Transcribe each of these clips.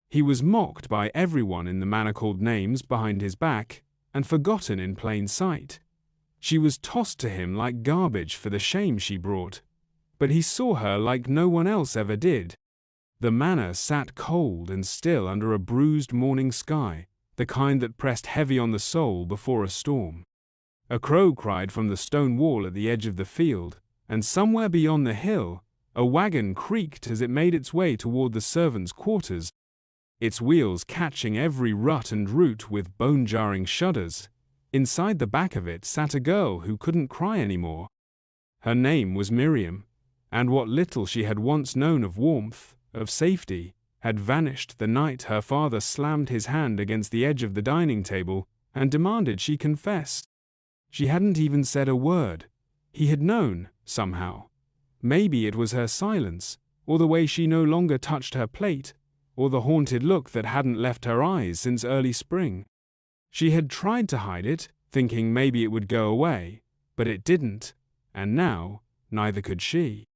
He was mocked by everyone in the manor, called names behind his back, and forgotten in plain sight. She was tossed to him like garbage for the shame she brought, but he saw her like no one else ever did. The manor sat cold and still under a bruised morning sky, the kind that pressed heavy on the soul before a storm. A crow cried from the stone wall at the edge of the field, and somewhere beyond the hill, a wagon creaked as it made its way toward the servants' quarters, its wheels catching every rut and root with bone-jarring shudders. Inside the back of it sat a girl who couldn't cry anymore. Her name was Miriam, and what little she had once known of warmth, of safety, had vanished the night her father slammed his hand against the edge of the dining table and demanded she confess. She hadn't even said a word. He had known, somehow. Maybe it was her silence, or the way she no longer touched her plate, or the haunted look that hadn't left her eyes since early spring. She had tried to hide it, thinking maybe it would go away, but it didn't, and now, neither could she.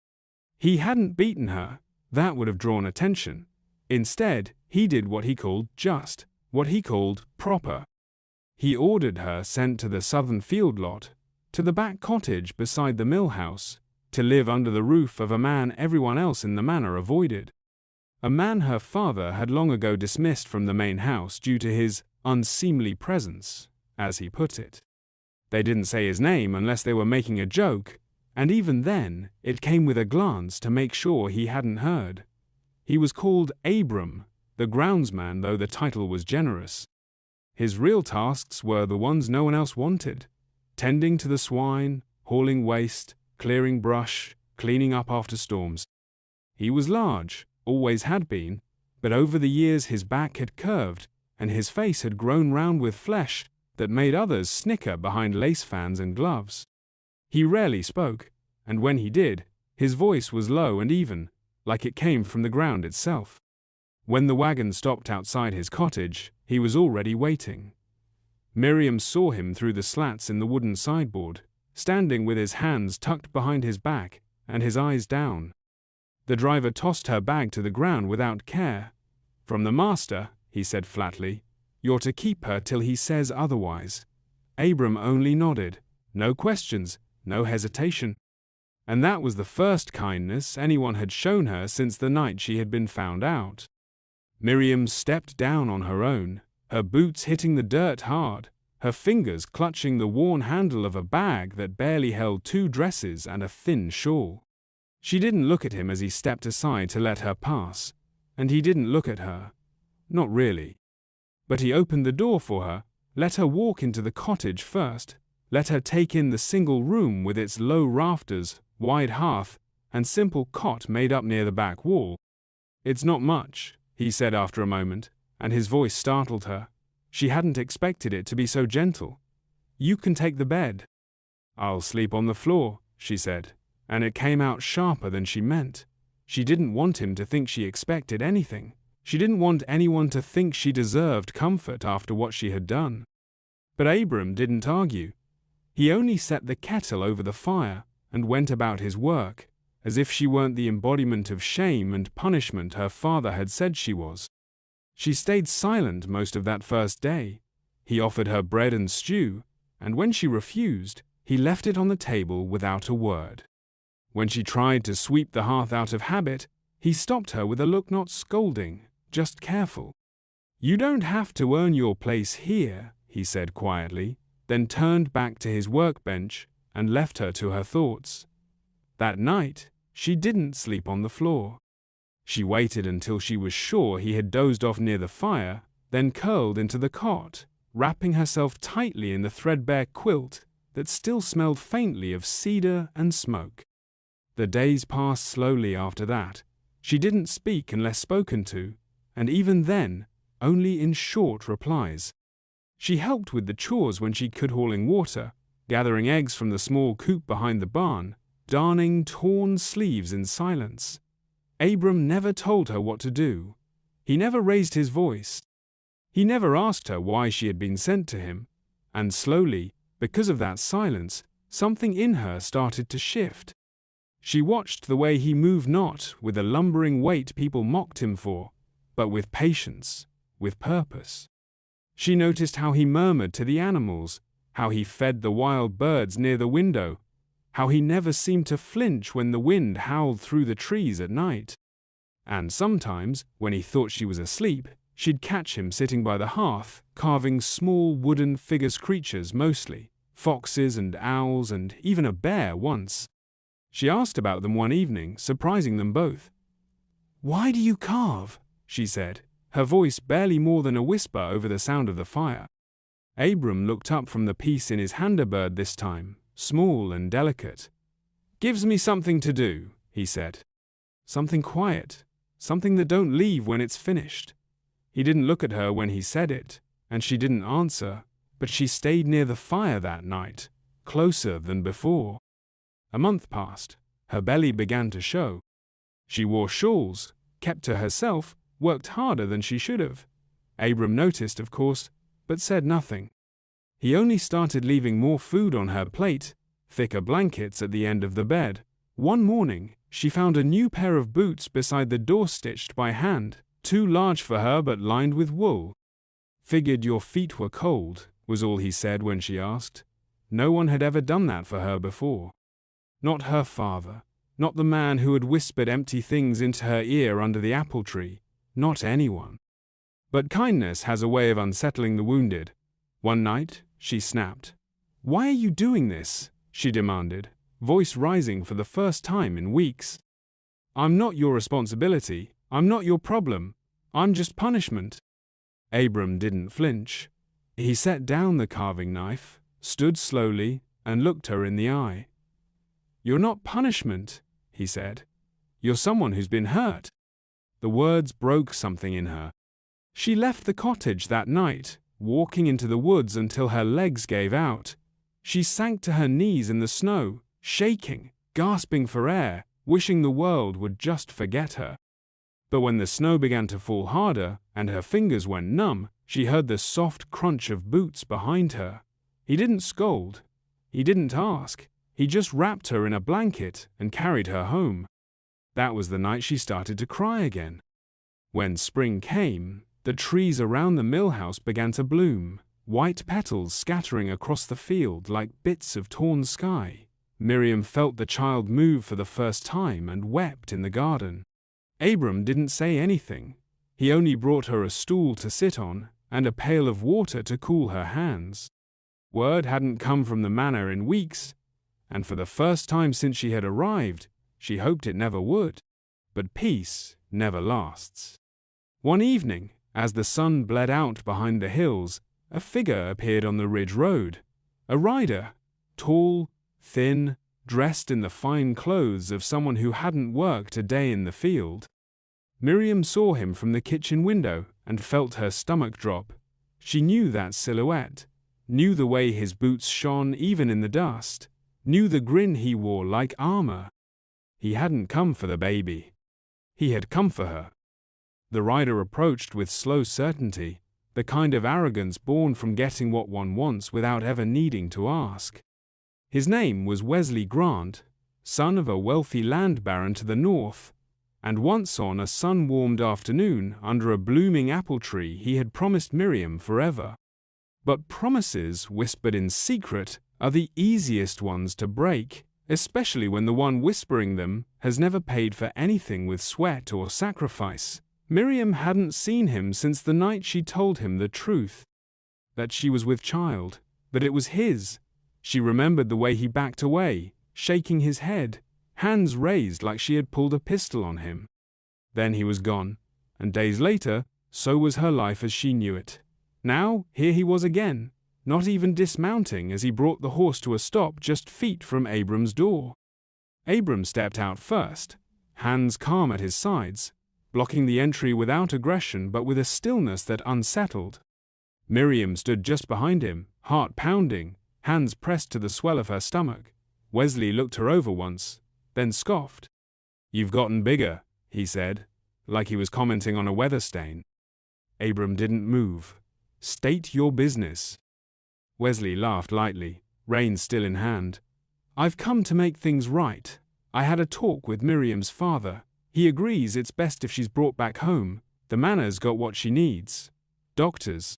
He hadn't beaten her. That would have drawn attention. Instead, he did what he called just, what he called proper. He ordered her sent to the southern field lot, to the back cottage beside the mill house, to live under the roof of a man everyone else in the manor avoided. A man her father had long ago dismissed from the main house due to his unseemly presence, as he put it. They didn't say his name unless they were making a joke, and even then it came with a glance to make sure he hadn't heard. He was called Abram, the groundsman, though the title was generous. His real tasks were the ones no one else wanted: tending to the swine, hauling waste, clearing brush, cleaning up after storms. He was large, always had been, but over the years his back had curved, and his face had grown round with flesh that made others snicker behind lace fans and gloves. He rarely spoke, and when he did, his voice was low and even, like it came from the ground itself. When the wagon stopped outside his cottage, he was already waiting. Miriam saw him through the slats in the wooden sideboard, standing with his hands tucked behind his back and his eyes down. The driver tossed her bag to the ground without care. "From the master," he said flatly. "You're to keep her till he says otherwise." Abram only nodded. No questions, no hesitation. And that was the first kindness anyone had shown her since the night she had been found out. Miriam stepped down on her own, her boots hitting the dirt hard, her fingers clutching the worn handle of a bag that barely held 2 dresses and a thin shawl. She didn't look at him as he stepped aside to let her pass, and he didn't look at her. Not really. But he opened the door for her, let her walk into the cottage first, let her take in the single room with its low rafters, wide hearth, and simple cot made up near the back wall. "It's not much," he said after a moment, and his voice startled her. She hadn't expected it to be so gentle. "You can take the bed." "I'll sleep on the floor," she said, and it came out sharper than she meant. She didn't want him to think she expected anything. She didn't want anyone to think she deserved comfort after what she had done. But Abram didn't argue. He only set the kettle over the fire and went about his work, as if she weren't the embodiment of shame and punishment her father had said she was. She stayed silent most of that first day. He offered her bread and stew, and when she refused, he left it on the table without a word. When she tried to sweep the hearth out of habit, he stopped her with a look not scolding, just careful. "You don't have to earn your place here," he said quietly, then turned back to his workbench and left her to her thoughts. That night, she didn't sleep on the floor. She waited until she was sure he had dozed off near the fire, then curled into the cot, wrapping herself tightly in the threadbare quilt that still smelled faintly of cedar and smoke. The days passed slowly after that. She didn't speak unless spoken to, and even then, only in short replies. She helped with the chores when she could, hauling water, gathering eggs from the small coop behind the barn, darning torn sleeves in silence. Abram never told her what to do. He never raised his voice. He never asked her why she had been sent to him, and slowly, because of that silence, something in her started to shift. She watched the way he moved, not with the lumbering weight people mocked him for, but with patience, with purpose. She noticed how he murmured to the animals, how he fed the wild birds near the window, how he never seemed to flinch when the wind howled through the trees at night. And sometimes, when he thought she was asleep, she'd catch him sitting by the hearth, carving small wooden figures, creatures mostly, foxes and owls and even a bear once. She asked about them one evening, surprising them both. "Why do you carve?" she said, her voice barely more than a whisper over the sound of the fire. Abram looked up from the piece in his handerbird this time, small and delicate. "Gives me something to do," he said. "Something quiet, something that don't leave when it's finished." He didn't look at her when he said it, and she didn't answer, but she stayed near the fire that night, closer than before. A month passed. Her belly began to show. She wore shawls, kept to herself, worked harder than she should have. Abram noticed, of course, but said nothing. He only started leaving more food on her plate, thicker blankets at the end of the bed. One morning, she found a new pair of boots beside the door, stitched by hand, too large for her but lined with wool. "Figured your feet were cold," was all he said when she asked. No one had ever done that for her before. Not her father, not the man who had whispered empty things into her ear under the apple tree, not anyone. But kindness has a way of unsettling the wounded. One night, she snapped. "Why are you doing this?" she demanded, voice rising for the first time in weeks. "I'm not your responsibility. I'm not your problem. I'm just punishment." Abram didn't flinch. He set down the carving knife, stood slowly, and looked her in the eye. "You're not punishment," he said. "You're someone who's been hurt." The words broke something in her. She left the cottage that night, walking into the woods until her legs gave out. She sank to her knees in the snow, shaking, gasping for air, wishing the world would just forget her. But when the snow began to fall harder and her fingers went numb, she heard the soft crunch of boots behind her. He didn't scold. He didn't ask. He just wrapped her in a blanket and carried her home. That was the night she started to cry again. When spring came, the trees around the mill house began to bloom, white petals scattering across the field like bits of torn sky. Miriam felt the child move for the first time and wept in the garden. Abram didn't say anything. He only brought her a stool to sit on and a pail of water to cool her hands. Word hadn't come from the manor in weeks, and for the first time since she had arrived, she hoped it never would. But peace never lasts. One evening, as the sun bled out behind the hills, a figure appeared on the ridge road. A rider, tall, thin, dressed in the fine clothes of someone who hadn't worked a day in the field. Miriam saw him from the kitchen window and felt her stomach drop. She knew that silhouette, knew the way his boots shone even in the dust, knew the grin he wore like armor. He hadn't come for the baby. He had come for her. The rider approached with slow certainty, the kind of arrogance born from getting what one wants without ever needing to ask. His name was Wesley Grant, son of a wealthy land baron to the north, and once on a sun-warmed afternoon under a blooming apple tree he had promised Miriam forever. But promises whispered in secret are the easiest ones to break, especially when the one whispering them has never paid for anything with sweat or sacrifice. Miriam hadn't seen him since the night she told him the truth, that she was with child, that it was his. She remembered the way he backed away, shaking his head, hands raised like she had pulled a pistol on him. Then he was gone, and days later, so was her life as she knew it. Now, here he was again, not even dismounting as he brought the horse to a stop just feet from Abram's door. Abram stepped out first, hands calm at his sides, blocking the entry without aggression but with a stillness that unsettled. Miriam stood just behind him, heart pounding, hands pressed to the swell of her stomach. Wesley looked her over once, then scoffed. "You've gotten bigger," he said, like he was commenting on a weather stain. Abram didn't move. "State your business." Wesley laughed lightly, rein still in hand. "I've come to make things right. I had a talk with Miriam's father. He agrees it's best if she's brought back home. The manor's got what she needs. Doctors.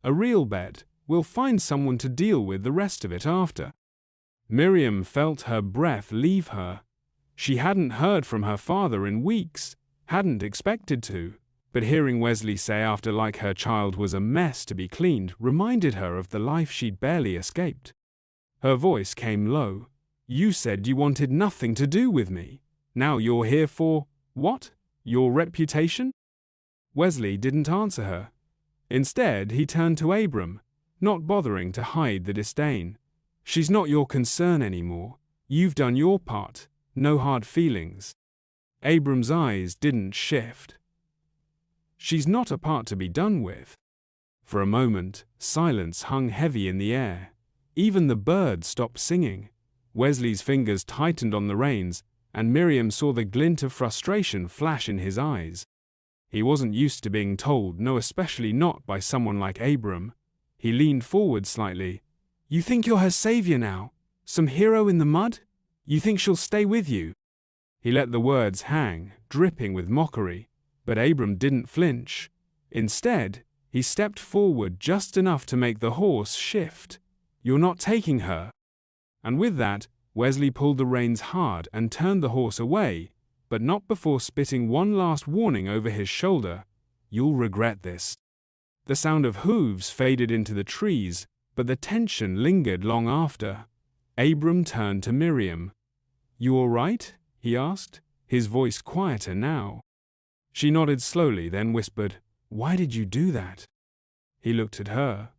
A real bed. We'll find someone to deal with the rest of it after. Miriam felt her breath leave her. She hadn't heard from her father in weeks, hadn't expected to, but hearing Wesley say after like her child was a mess to be cleaned reminded her of the life she'd barely escaped. Her voice came low. You said you wanted nothing to do with me. Now you're here for, what? Your reputation? Wesley didn't answer her. Instead, he turned to Abram, not bothering to hide the disdain. She's not your concern anymore. You've done your part. No hard feelings. Abram's eyes didn't shift. She's not a part to be done with. For a moment, silence hung heavy in the air. Even the birds stopped singing. Wesley's fingers tightened on the reins, and Miriam saw the glint of frustration flash in his eyes. He wasn't used to being told no, especially not by someone like Abram. He leaned forward slightly. You think you're her savior now? Some hero in the mud? You think she'll stay with you? He let the words hang, dripping with mockery, but Abram didn't flinch. Instead, he stepped forward just enough to make the horse shift. You're not taking her. And with that, Wesley pulled the reins hard and turned the horse away, but not before spitting one last warning over his shoulder. You'll regret this. The sound of hooves faded into the trees, but the tension lingered long after. Abram turned to Miriam. You all right? He asked, his voice quieter now. She nodded slowly, then whispered, Why did you do that? He looked at her,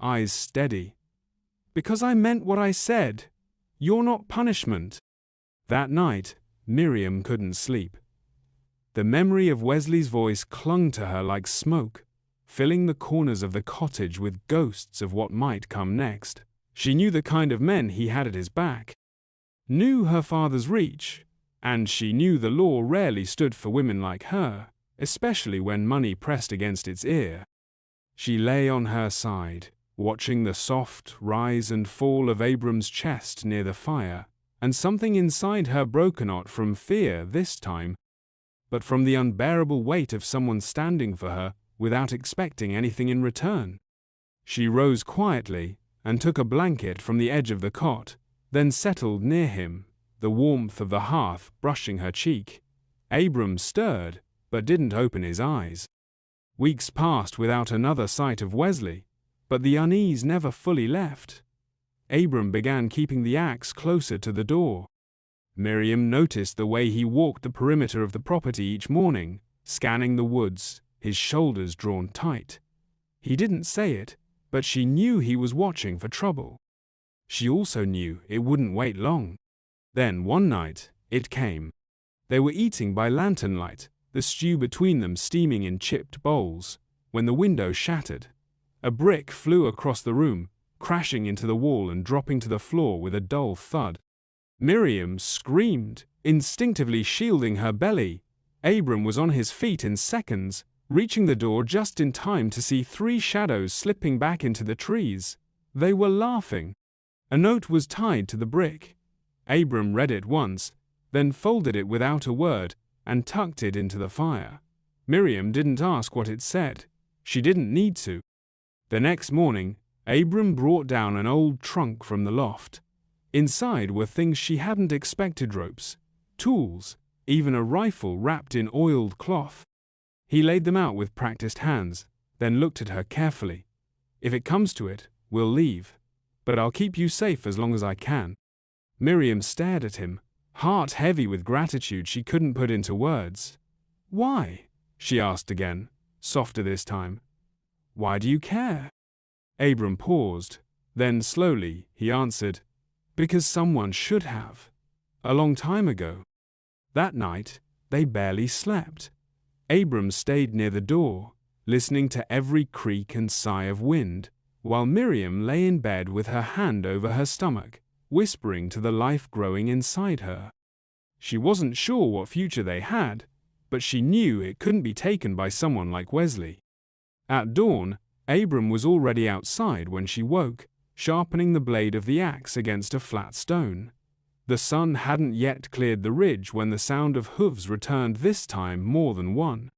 eyes steady. Because I meant what I said. You're not punishment. That night, Miriam couldn't sleep. The memory of Wesley's voice clung to her like smoke, filling the corners of the cottage with ghosts of what might come next. She knew the kind of men he had at his back, knew her father's reach, and she knew the law rarely stood for women like her, especially when money pressed against its ear. She lay on her side, watching the soft rise and fall of Abram's chest near the fire, and something inside her broke not from fear this time, but from the unbearable weight of someone standing for her without expecting anything in return. She rose quietly and took a blanket from the edge of the cot, then settled near him, the warmth of the hearth brushing her cheek. Abram stirred, but didn't open his eyes. Weeks passed without another sight of Wesley, but the unease never fully left. Abram began keeping the axe closer to the door. Miriam noticed the way he walked the perimeter of the property each morning, scanning the woods, his shoulders drawn tight. He didn't say it, but she knew he was watching for trouble. She also knew it wouldn't wait long. Then one night, it came. They were eating by lantern light, the stew between them steaming in chipped bowls, when the window shattered. A brick flew across the room, crashing into the wall and dropping to the floor with a dull thud. Miriam screamed, instinctively shielding her belly. Abram was on his feet in seconds, reaching the door just in time to see three shadows slipping back into the trees. They were laughing. A note was tied to the brick. Abram read it once, then folded it without a word and tucked it into the fire. Miriam didn't ask what it said. She didn't need to. The next morning, Abram brought down an old trunk from the loft. Inside were things she hadn't expected: ropes, tools, even a rifle wrapped in oiled cloth. He laid them out with practiced hands, then looked at her carefully. If it comes to it, we'll leave, but I'll keep you safe as long as I can. Miriam stared at him, heart heavy with gratitude she couldn't put into words. Why? She asked again, softer this time. Why do you care? Abram paused. Then slowly, he answered, Because someone should have. A long time ago. That night, they barely slept. Abram stayed near the door, listening to every creak and sigh of wind, while Miriam lay in bed with her hand over her stomach, whispering to the life growing inside her. She wasn't sure what future they had, but she knew it couldn't be taken by someone like Wesley. At dawn, Abram was already outside when she woke, sharpening the blade of the axe against a flat stone. The sun hadn't yet cleared the ridge when the sound of hooves returned, this time more than one.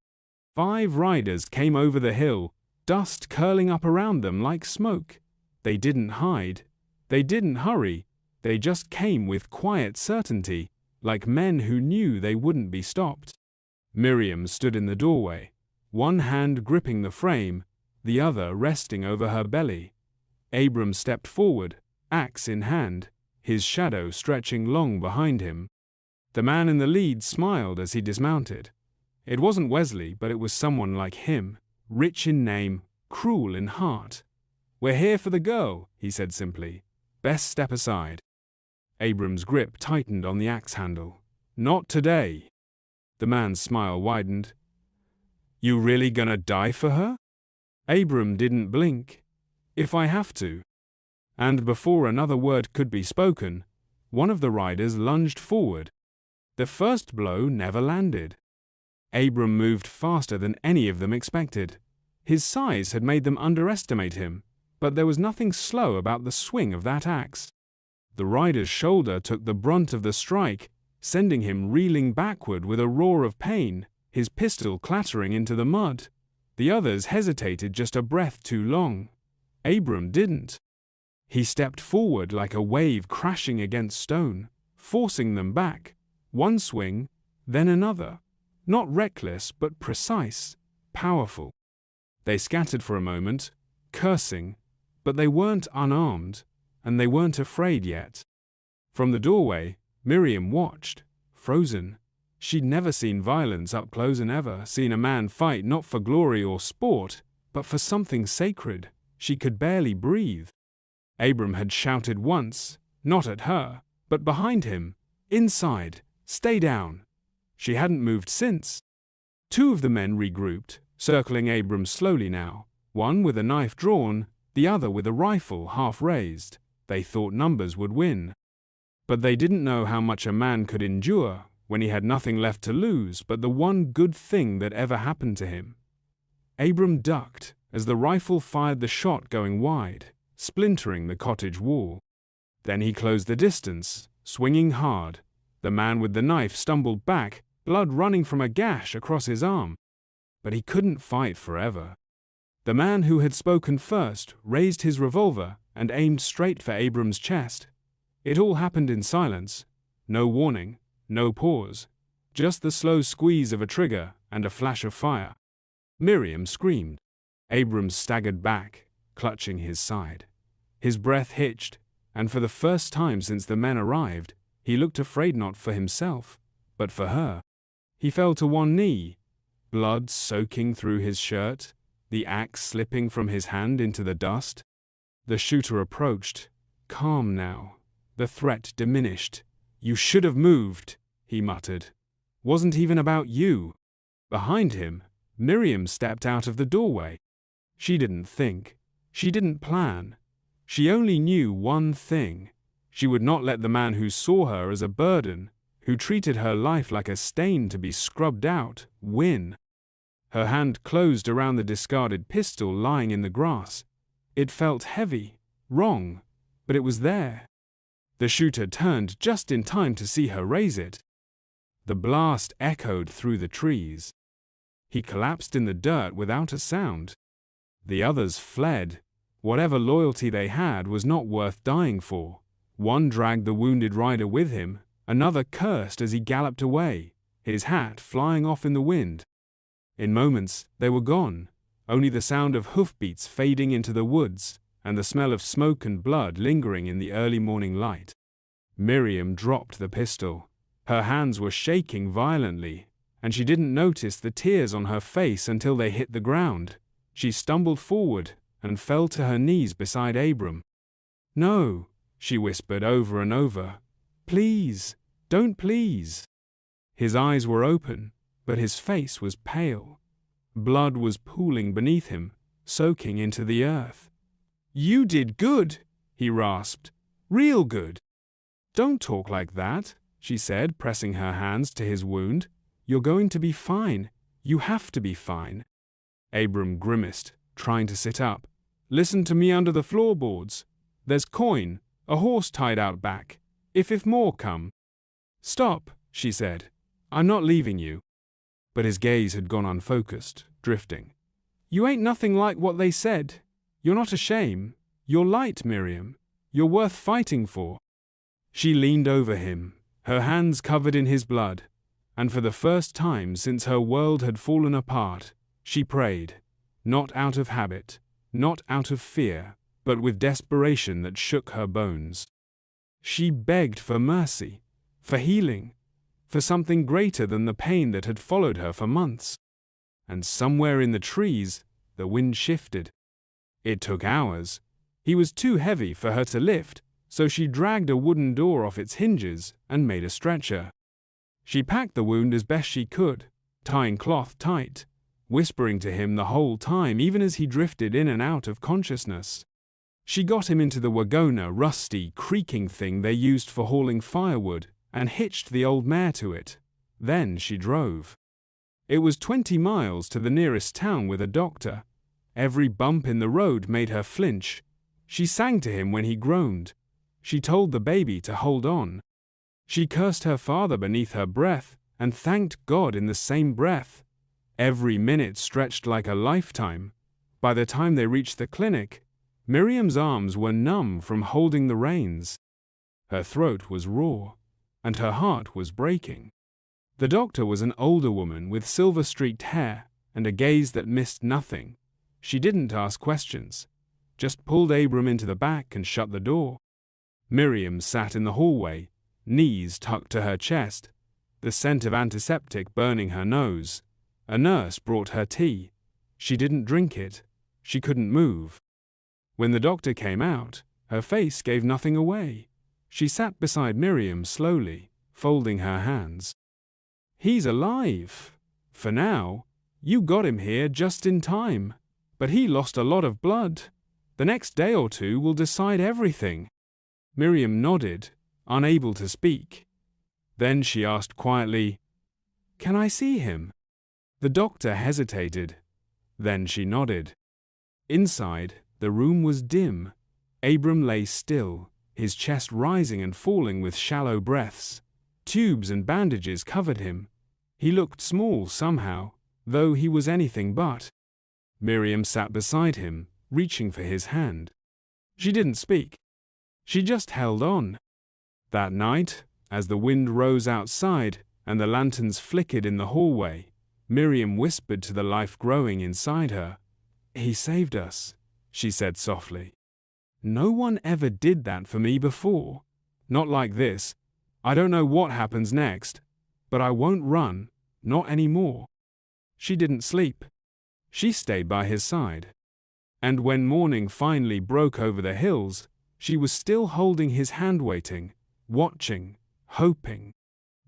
5 riders came over the hill, dust curling up around them like smoke. They didn't hide. They didn't hurry. They just came with quiet certainty, like men who knew they wouldn't be stopped. Miriam stood in the doorway, one hand gripping the frame, the other resting over her belly. Abram stepped forward, axe in hand, his shadow stretching long behind him. The man in the lead smiled as he dismounted. It wasn't Wesley, but it was someone like him, rich in name, cruel in heart. "We're here for the girl," he said simply. "Best step aside." Abram's grip tightened on the axe handle. "Not today." The man's smile widened. "You really gonna die for her?" Abram didn't blink. "If I have to." And before another word could be spoken, one of the riders lunged forward. The first blow never landed. Abram moved faster than any of them expected. His size had made them underestimate him, but there was nothing slow about the swing of that axe. The rider's shoulder took the brunt of the strike, sending him reeling backward with a roar of pain, his pistol clattering into the mud. The others hesitated just a breath too long. Abram didn't. He stepped forward like a wave crashing against stone, forcing them back. One swing, then another. Not reckless, but precise, powerful. They scattered for a moment, cursing, but they weren't unarmed, and they weren't afraid yet. From the doorway, Miriam watched, frozen. She'd never seen violence up close and ever seen a man fight not for glory or sport, but for something sacred. She could barely breathe. Abram had shouted once, not at her, but behind him, inside, "Stay down." She hadn't moved since. 2 of the men regrouped, circling Abram slowly now, one with a knife drawn, the other with a rifle half raised. They thought numbers would win. But they didn't know how much a man could endure when he had nothing left to lose but the one good thing that ever happened to him. Abram ducked as the rifle fired the shot going wide, splintering the cottage wall. Then he closed the distance, swinging hard. The man with the knife stumbled back, blood running from a gash across his arm. But he couldn't fight forever. The man who had spoken first raised his revolver and aimed straight for Abram's chest. It all happened in silence. No warning, no pause. Just the slow squeeze of a trigger and a flash of fire. Miriam screamed. Abram staggered back, clutching his side. His breath hitched, and for the first time since the men arrived, he looked afraid not for himself, but for her. He fell to one knee, blood soaking through his shirt, the axe slipping from his hand into the dust. The shooter approached, calm now. The threat diminished. "You should have moved," he muttered. "Wasn't even about you." Behind him, Miriam stepped out of the doorway. She didn't think. She didn't plan. She only knew one thing. She would not let the man who saw her as a burden, who treated her life like a stain to be scrubbed out, win. Her hand closed around the discarded pistol lying in the grass. It felt heavy, wrong, but it was there. The shooter turned just in time to see her raise it. The blast echoed through the trees. He collapsed in the dirt without a sound. The others fled. Whatever loyalty they had was not worth dying for. One dragged the wounded rider with him, another cursed as he galloped away, his hat flying off in the wind. In moments, they were gone, only the sound of hoofbeats fading into the woods, and the smell of smoke and blood lingering in the early morning light. Miriam dropped the pistol. Her hands were shaking violently, and she didn't notice the tears on her face until they hit the ground. She stumbled forward and fell to her knees beside Abram. "No," she whispered over and over. "Please, don't please." His eyes were open, but his face was pale. Blood was pooling beneath him, soaking into the earth. "You did good," he rasped. "Real good." "Don't talk like that," she said, pressing her hands to his wound. "You're going to be fine. You have to be fine." Abram grimaced, trying to sit up. "Listen to me under the floorboards. There's coin, a horse tied out back, if more come." "Stop," she said. "I'm not leaving you." But his gaze had gone unfocused, drifting. "You ain't nothing like what they said. You're not a shame. You're light, Miriam. You're worth fighting for." She leaned over him, her hands covered in his blood, and for the first time since her world had fallen apart, she prayed, not out of habit, not out of fear, but with desperation that shook her bones. She begged for mercy, for healing, for something greater than the pain that had followed her for months. And somewhere in the trees, the wind shifted. It took hours. He was too heavy for her to lift, so she dragged a wooden door off its hinges and made a stretcher. She packed the wound as best she could, tying cloth tight, whispering to him the whole time even as he drifted in and out of consciousness. She got him into the wagona, rusty, creaking thing they used for hauling firewood, and hitched the old mare to it. Then she drove. It was 20 miles to the nearest town with a doctor. Every bump in the road made her flinch. She sang to him when he groaned. She told the baby to hold on. She cursed her father beneath her breath and thanked God in the same breath. Every minute stretched like a lifetime. By the time they reached the clinic, Miriam's arms were numb from holding the reins. Her throat was raw, and her heart was breaking. The doctor was an older woman with silver-streaked hair and a gaze that missed nothing. She didn't ask questions, just pulled Abram into the back and shut the door. Miriam sat in the hallway, knees tucked to her chest, the scent of antiseptic burning her nose. A nurse brought her tea. She didn't drink it. She couldn't move. When the doctor came out, her face gave nothing away. She sat beside Miriam slowly, folding her hands. "He's alive. For now. You got him here just in time. But he lost a lot of blood. The next day or two will decide everything." Miriam nodded, unable to speak. Then she asked quietly, "Can I see him?" The doctor hesitated. Then she nodded. Inside, the room was dim. Abram lay still, his chest rising and falling with shallow breaths. Tubes and bandages covered him. He looked small somehow, though he was anything but. Miriam sat beside him, reaching for his hand. She didn't speak. She just held on. That night, as the wind rose outside and the lanterns flickered in the hallway, Miriam whispered to the life growing inside her. "He saved us," she said softly. "No one ever did that for me before. Not like this. I don't know what happens next, but I won't run, not anymore." She didn't sleep. She stayed by his side. And when morning finally broke over the hills, she was still holding his hand, waiting, watching, hoping.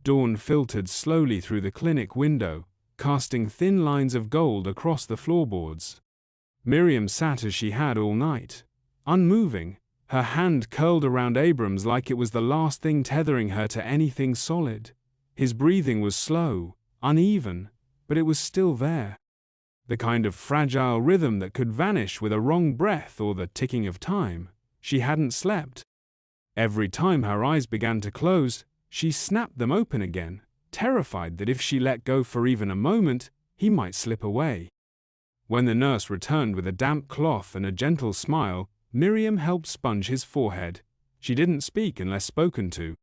Dawn filtered slowly through the clinic window, casting thin lines of gold across the floorboards. Miriam sat as she had all night, unmoving, her hand curled around Abram's like it was the last thing tethering her to anything solid. His breathing was slow, uneven, but it was still there. The kind of fragile rhythm that could vanish with a wrong breath or the ticking of time. She hadn't slept. Every time her eyes began to close, she snapped them open again, terrified that if she let go for even a moment, he might slip away. When the nurse returned with a damp cloth and a gentle smile, Miriam helped sponge his forehead. She didn't speak unless spoken to.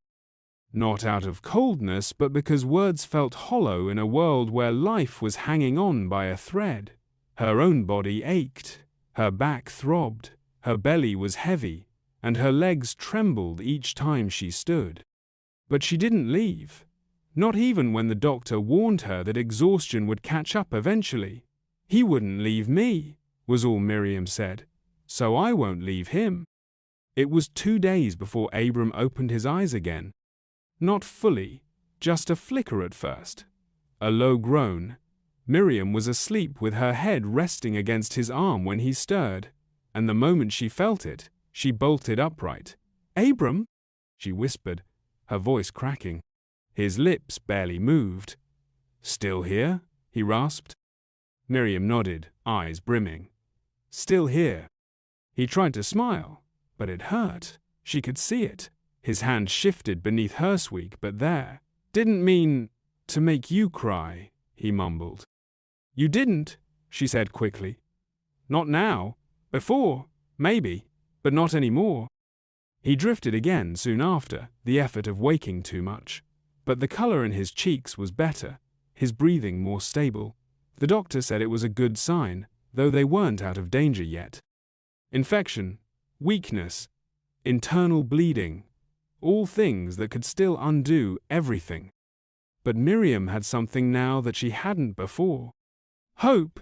Not out of coldness, but because words felt hollow in a world where life was hanging on by a thread. Her own body ached, her back throbbed, her belly was heavy, and her legs trembled each time she stood. But she didn't leave. Not even when the doctor warned her that exhaustion would catch up eventually. "He wouldn't leave me," was all Miriam said, "so I won't leave him." It was 2 days before Abram opened his eyes again. Not fully, just a flicker at first. A low groan. Miriam was asleep with her head resting against his arm when he stirred, and the moment she felt it, she bolted upright. "Abram?" she whispered, her voice cracking. His lips barely moved. "Still here?" he rasped. Miriam nodded, eyes brimming. "Still here." He tried to smile, but it hurt. She could see it. His hand shifted beneath her sweep, but there. "Didn't mean to make you cry," he mumbled. You didn't, she said quickly. Not now. Before, maybe, but not anymore. He drifted again soon after, the effort of waking too much. But the color in his cheeks was better, his breathing more stable. The doctor said it was a good sign, though they weren't out of danger yet. Infection, weakness, internal bleeding, all things that could still undo everything. But Miriam had something now that she hadn't before. Hope!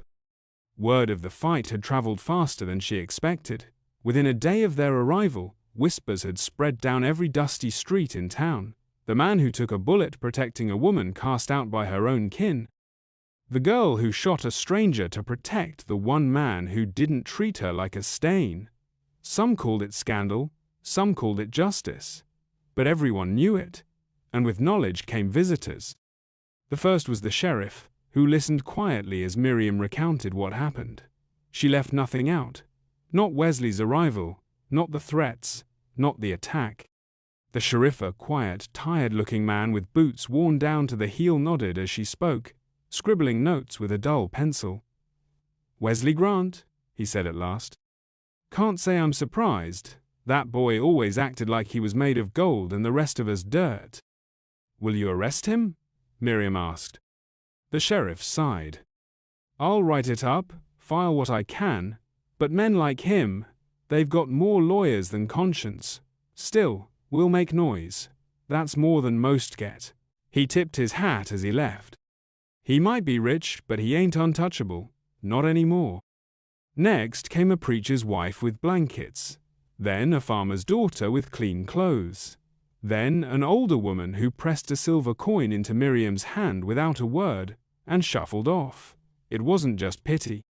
Word of the fight had traveled faster than she expected. Within a day of their arrival, whispers had spread down every dusty street in town. The man who took a bullet protecting a woman cast out by her own kin. The girl who shot a stranger to protect the one man who didn't treat her like a stain. Some called it scandal, some called it justice. But everyone knew it, and with knowledge came visitors. The first was the sheriff, who listened quietly as Miriam recounted what happened. She left nothing out. Not Wesley's arrival, not the threats, not the attack. The sheriff, a quiet, tired-looking man with boots worn down to the heel, nodded as she spoke, scribbling notes with a dull pencil. Wesley Grant, he said at last. Can't say I'm surprised. That boy always acted like he was made of gold and the rest of us dirt. Will you arrest him? Miriam asked. The sheriff sighed. I'll write it up, file what I can, but men like him, they've got more lawyers than conscience. Still, we'll make noise. That's more than most get. He tipped his hat as he left. He might be rich, but he ain't untouchable. Not anymore. Next came a preacher's wife with blankets. Then a farmer's daughter with clean clothes. Then an older woman who pressed a silver coin into Miriam's hand without a word and shuffled off. It wasn't just pity.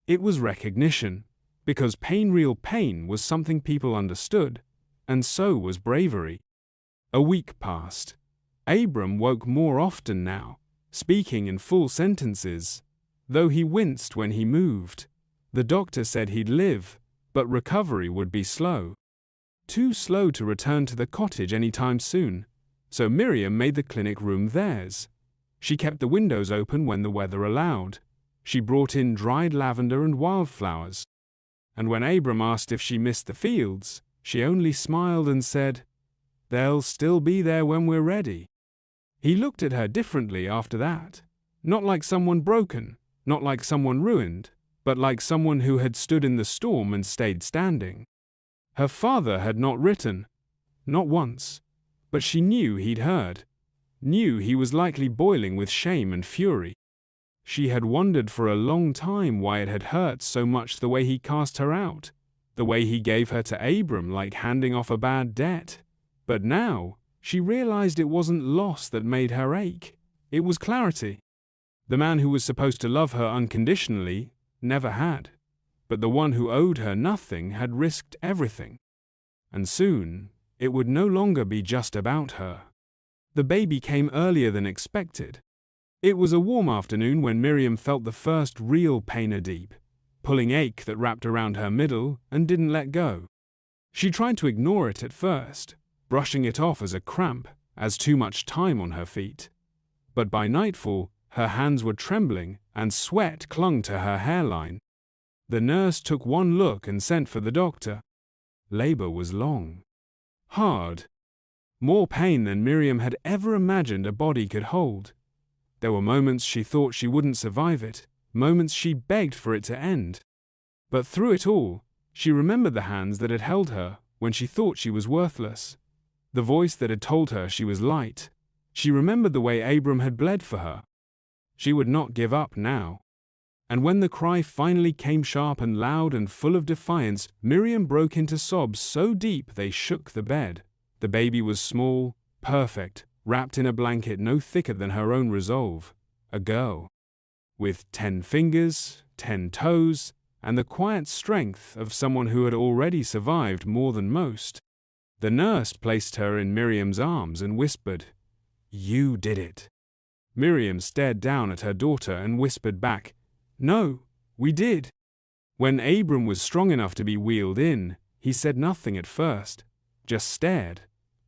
It was recognition, because real pain was something people understood, and so was bravery. A week passed. Abram woke more often now, speaking in full sentences, though he winced when he moved. The doctor said he'd live, but recovery would be slow. Too slow to return to the cottage any time soon, so Miriam made the clinic room theirs. She kept the windows open when the weather allowed. She brought in dried lavender and wildflowers. And when Abram asked if she missed the fields, she only smiled and said, "They'll still be there when we're ready." He looked at her differently after that, not like someone broken, not like someone ruined, but like someone who had stood in the storm and stayed standing. Her father had not written, not once, but she knew he'd heard, knew he was likely boiling with shame and fury. She had wondered for a long time why it had hurt so much the way he cast her out, the way he gave her to Abram like handing off a bad debt. But now, she realized it wasn't loss that made her ache, it was clarity. The man who was supposed to love her unconditionally never had, but the one who owed her nothing had risked everything. And soon, it would no longer be just about her. The baby came earlier than expected. It was a warm afternoon when Miriam felt the first real pain, a deep, pulling ache that wrapped around her middle and didn't let go. She tried to ignore it at first, brushing it off as a cramp, as too much time on her feet. But by nightfall, her hands were trembling and sweat clung to her hairline. The nurse took one look and sent for the doctor. Labor was long, hard, more pain than Miriam had ever imagined a body could hold. There were moments she thought she wouldn't survive it, moments she begged for it to end. But through it all, she remembered the hands that had held her when she thought she was worthless, the voice that had told her she was light. She remembered the way Abram had bled for her. She would not give up now. And when the cry finally came sharp and loud and full of defiance, Miriam broke into sobs so deep they shook the bed. The baby was small, perfect, wrapped in a blanket no thicker than her own resolve. A girl. With 10 fingers, 10 toes, and the quiet strength of someone who had already survived more than most. The nurse placed her in Miriam's arms and whispered, "You did it." Miriam stared down at her daughter and whispered back, "No, we did." When Abram was strong enough to be wheeled in, he said nothing at first, just stared,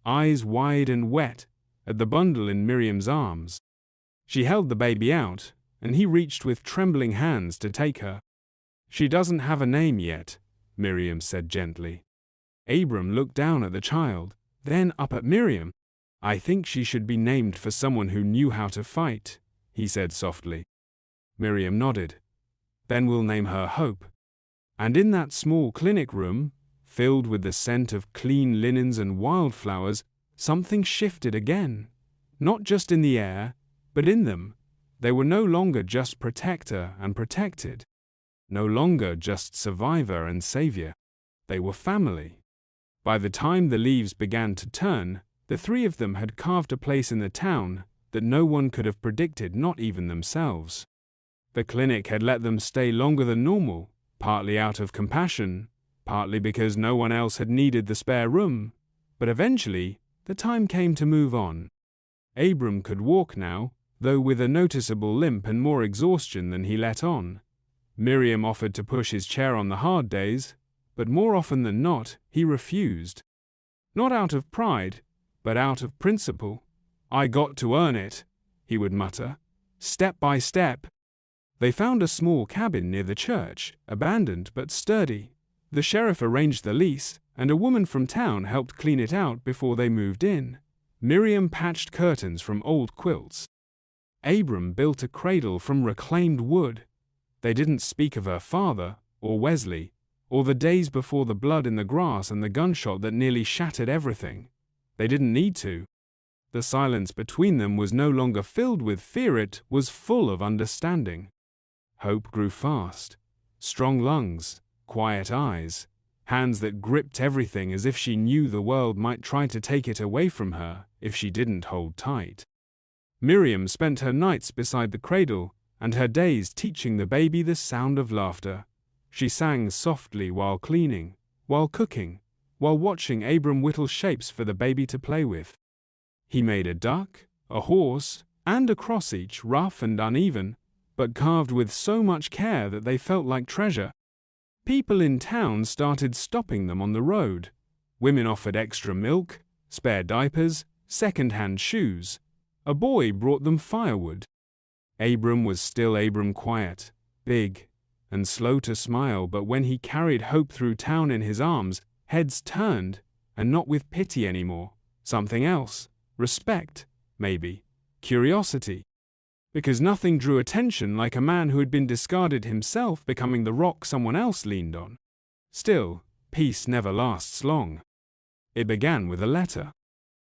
eyes wide and wet, at the bundle in Miriam's arms. She held the baby out, and he reached with trembling hands to take her. "She doesn't have a name yet," Miriam said gently. Abram looked down at the child, then up at Miriam. "I think she should be named for someone who knew how to fight," he said softly. Miriam nodded. "Then we'll name her Hope." And in that small clinic room, filled with the scent of clean linens and wildflowers, something shifted again. Not just in the air, but in them. They were no longer just protector and protected. No longer just survivor and savior. They were family. By the time the leaves began to turn, the three of them had carved a place in the town that no one could have predicted, not even themselves. The clinic had let them stay longer than normal, partly out of compassion, partly because no one else had needed the spare room, but eventually the time came to move on. Abram could walk now, though with a noticeable limp and more exhaustion than he let on. Miriam offered to push his chair on the hard days, but more often than not, he refused. Not out of pride, but out of principle. "I got to earn it," he would mutter, step by step. They found a small cabin near the church, abandoned but sturdy. The sheriff arranged the lease, and a woman from town helped clean it out before they moved in. Miriam patched curtains from old quilts. Abram built a cradle from reclaimed wood. They didn't speak of her father, or Wesley, or the days before the blood in the grass and the gunshot that nearly shattered everything. They didn't need to. The silence between them was no longer filled with fear, it was full of understanding. Hope grew fast. Strong lungs, quiet eyes, hands that gripped everything as if she knew the world might try to take it away from her if she didn't hold tight. Miriam spent her nights beside the cradle and her days teaching the baby the sound of laughter. She sang softly while cleaning, while cooking, while watching Abram whittle shapes for the baby to play with. He made a duck, a horse, and a cross, each rough and uneven, but carved with so much care that they felt like treasure. People in town started stopping them on the road. Women offered extra milk, spare diapers, second-hand shoes. A boy brought them firewood. Abram was still Abram, quiet, big, and slow to smile, but when he carried Hope through town in his arms, heads turned, and not with pity anymore. Something else. Respect, maybe. Curiosity. Because nothing drew attention like a man who had been discarded himself becoming the rock someone else leaned on. Still, peace never lasts long. It began with a letter.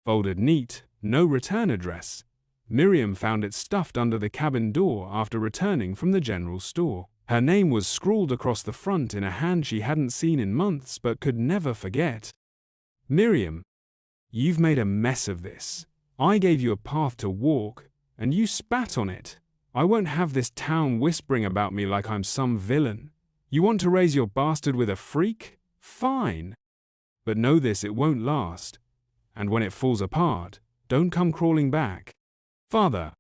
Folded neat, no return address. Miriam found it stuffed under the cabin door after returning from the general store. Her name was scrawled across the front in a hand she hadn't seen in months but could never forget. "Miriam, you've made a mess of this. I gave you a path to walk, and you spat on it. I won't have this town whispering about me like I'm some villain. You want to raise your bastard with a freak? Fine. But know this, it won't last. And when it falls apart, don't come crawling back. Father."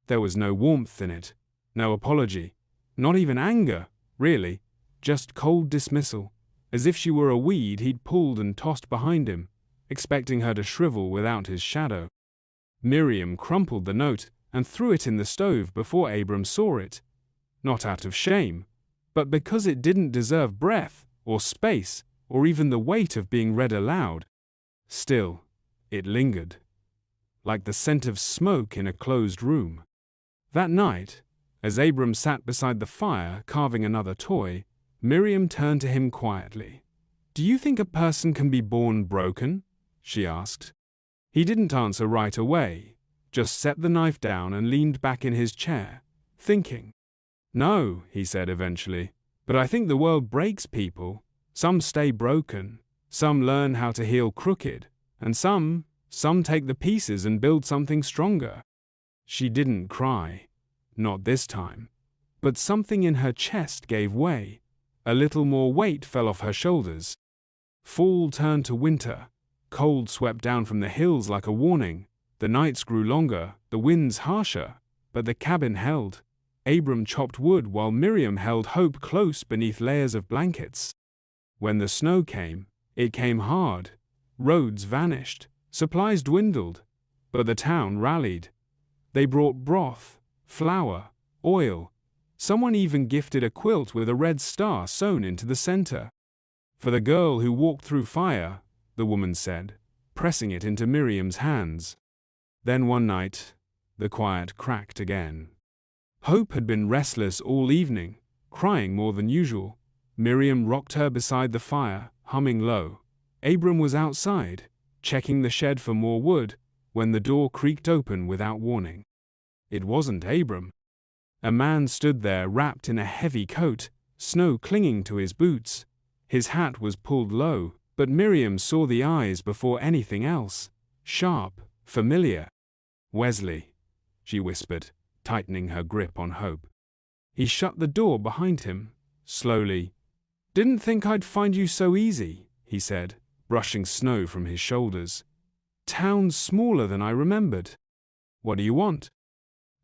There was no warmth in it, no apology, not even anger, really, just cold dismissal, as if she were a weed he'd pulled and tossed behind him, expecting her to shrivel without his shadow. Miriam crumpled the note and threw it in the stove before Abram saw it, not out of shame, but because it didn't deserve breath, or space, or even the weight of being read aloud. Still, it lingered, like the scent of smoke in a closed room. That night, as Abram sat beside the fire carving another toy, Miriam turned to him quietly. "Do you think a person can be born broken?" she asked. He didn't answer right away, just set the knife down and leaned back in his chair, thinking. "No," he said eventually, "but I think the world breaks people. Some stay broken, some learn how to heal crooked, and some take the pieces and build something stronger." She didn't cry, not this time, but something in her chest gave way. A little more weight fell off her shoulders. Fall turned to winter. Cold swept down from the hills like a warning. The nights grew longer, the winds harsher, but the cabin held. Abram chopped wood while Miriam held Hope close beneath layers of blankets. When the snow came, it came hard. Roads vanished, supplies dwindled, but the town rallied. They brought broth, flour, oil. Someone even gifted a quilt with a red star sewn into the center. For the girl who walked through fire, the woman said, pressing it into Miriam's hands. Then one night, the quiet cracked again. Hope had been restless all evening, crying more than usual. Miriam rocked her beside the fire, humming low. Abram was outside, checking the shed for more wood, when the door creaked open without warning. It wasn't Abram. A man stood there wrapped in a heavy coat, snow clinging to his boots. His hat was pulled low, but Miriam saw the eyes before anything else. Sharp, familiar. "Wesley," she whispered, tightening her grip on Hope. He shut the door behind him, slowly. "Didn't think I'd find you so easy," he said, brushing snow from his shoulders. "Town's smaller than I remembered. What do you want?"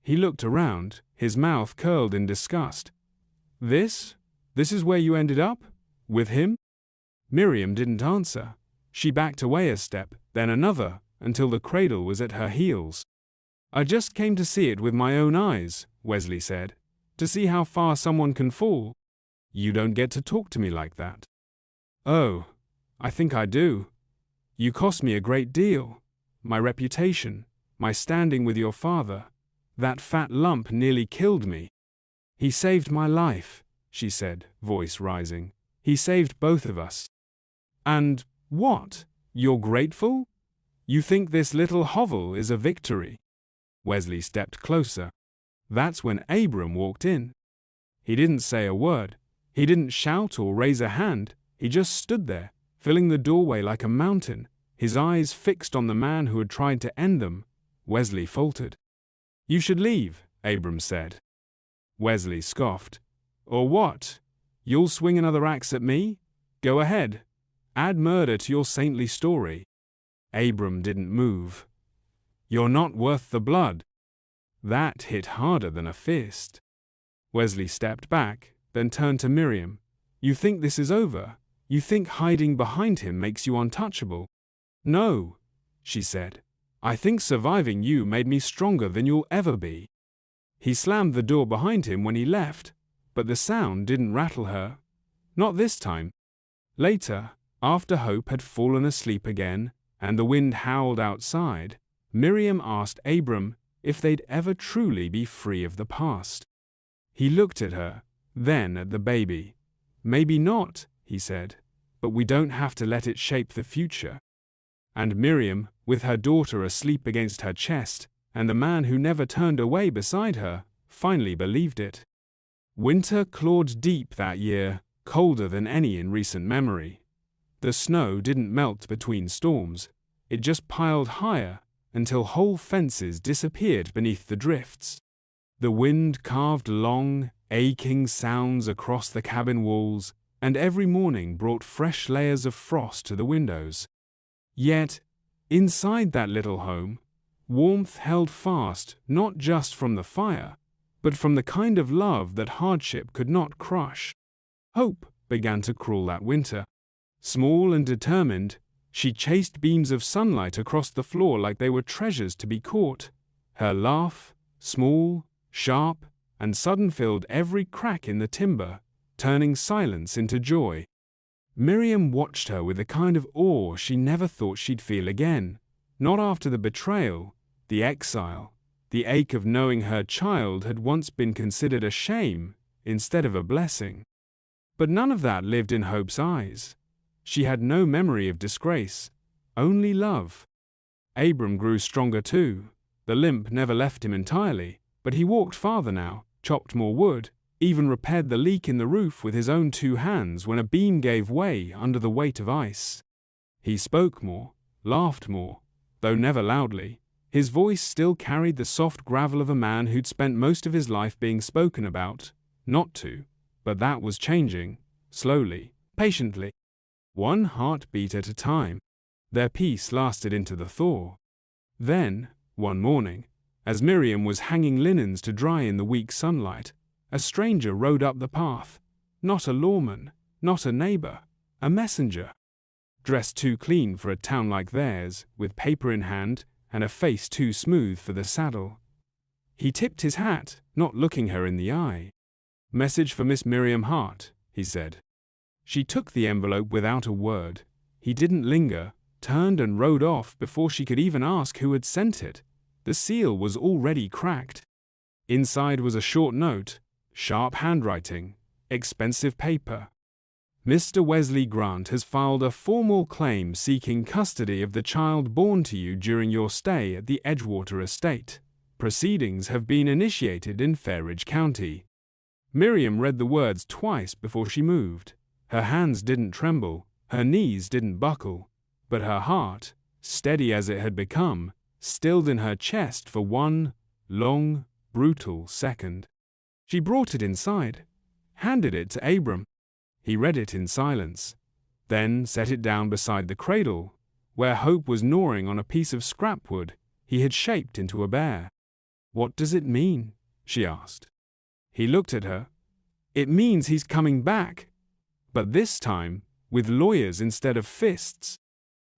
He looked around, his mouth curled in disgust. This is where you ended up? With him?" Miriam didn't answer. She backed away a step, then another, until the cradle was at her heels. "I just came to see it with my own eyes," Wesley said. "To see how far someone can fall." "You don't get to talk to me like that." "Oh, I think I do. You cost me a great deal. My reputation, my standing with your father. That fat lump nearly killed me." "He saved my life," she said, voice rising. "He saved both of us." "And what? You're grateful? You think this little hovel is a victory?" Wesley stepped closer. That's when Abram walked in. He didn't say a word. He didn't shout or raise a hand. He just stood there, filling the doorway like a mountain, his eyes fixed on the man who had tried to end them. Wesley faltered. "You should leave," Abram said. Wesley scoffed. "Or what? You'll swing another axe at me? Go ahead. Add murder to your saintly story." Abram didn't move. "You're not worth the blood." That hit harder than a fist. Wesley stepped back, then turned to Miriam. "You think this is over? You think hiding behind him makes you untouchable?" "No," she said. "I think surviving you made me stronger than you'll ever be." He slammed the door behind him when he left, but the sound didn't rattle her. Not this time. Later, after Hope had fallen asleep again, and the wind howled outside, Miriam asked Abram if they'd ever truly be free of the past. He looked at her, then at the baby. "Maybe not," he said, "but we don't have to let it shape the future." And Miriam, with her daughter asleep against her chest, and the man who never turned away beside her, finally believed it. Winter clawed deep that year, colder than any in recent memory. The snow didn't melt between storms. It just piled higher until whole fences disappeared beneath the drifts. The wind carved long, aching sounds across the cabin walls, and every morning brought fresh layers of frost to the windows. Yet, inside that little home, warmth held fast not just from the fire, but from the kind of love that hardship could not crush. Hope began to crawl that winter. Small and determined, she chased beams of sunlight across the floor like they were treasures to be caught. Her laugh, small, sharp, and sudden, filled every crack in the timber, turning silence into joy. Miriam watched her with a kind of awe she never thought she'd feel again, not after the betrayal, the exile, the ache of knowing her child had once been considered a shame instead of a blessing. But none of that lived in Hope's eyes. She had no memory of disgrace, only love. Abram grew stronger too. The limp never left him entirely, but he walked farther now, chopped more wood, even repaired the leak in the roof with his own 2 hands when a beam gave way under the weight of ice. He spoke more, laughed more, though never loudly. His voice still carried the soft gravel of a man who'd spent most of his life being spoken about, not to, but that was changing, slowly, patiently. One heartbeat at a time. Their peace lasted into the thaw. Then, one morning, as Miriam was hanging linens to dry in the weak sunlight, a stranger rode up the path. Not a lawman, not a neighbor, a messenger. Dressed too clean for a town like theirs, with paper in hand and a face too smooth for the saddle. He tipped his hat, not looking her in the eye. "Message for Miss Miriam Hart," he said. She took the envelope without a word. He didn't linger, turned and rode off before she could even ask who had sent it. The seal was already cracked. Inside was a short note, sharp handwriting, expensive paper. "Mr. Wesley Grant has filed a formal claim seeking custody of the child born to you during your stay at the Edgewater estate. Proceedings have been initiated in Fairridge County." Miriam read the words twice before she moved. Her hands didn't tremble, her knees didn't buckle, but her heart, steady as it had become, stilled in her chest for one long, brutal second. She brought it inside, handed it to Abram. He read it in silence, then set it down beside the cradle, where Hope was gnawing on a piece of scrapwood he had shaped into a bear. "What does it mean?" she asked. He looked at her. "It means he's coming back. But this time, with lawyers instead of fists."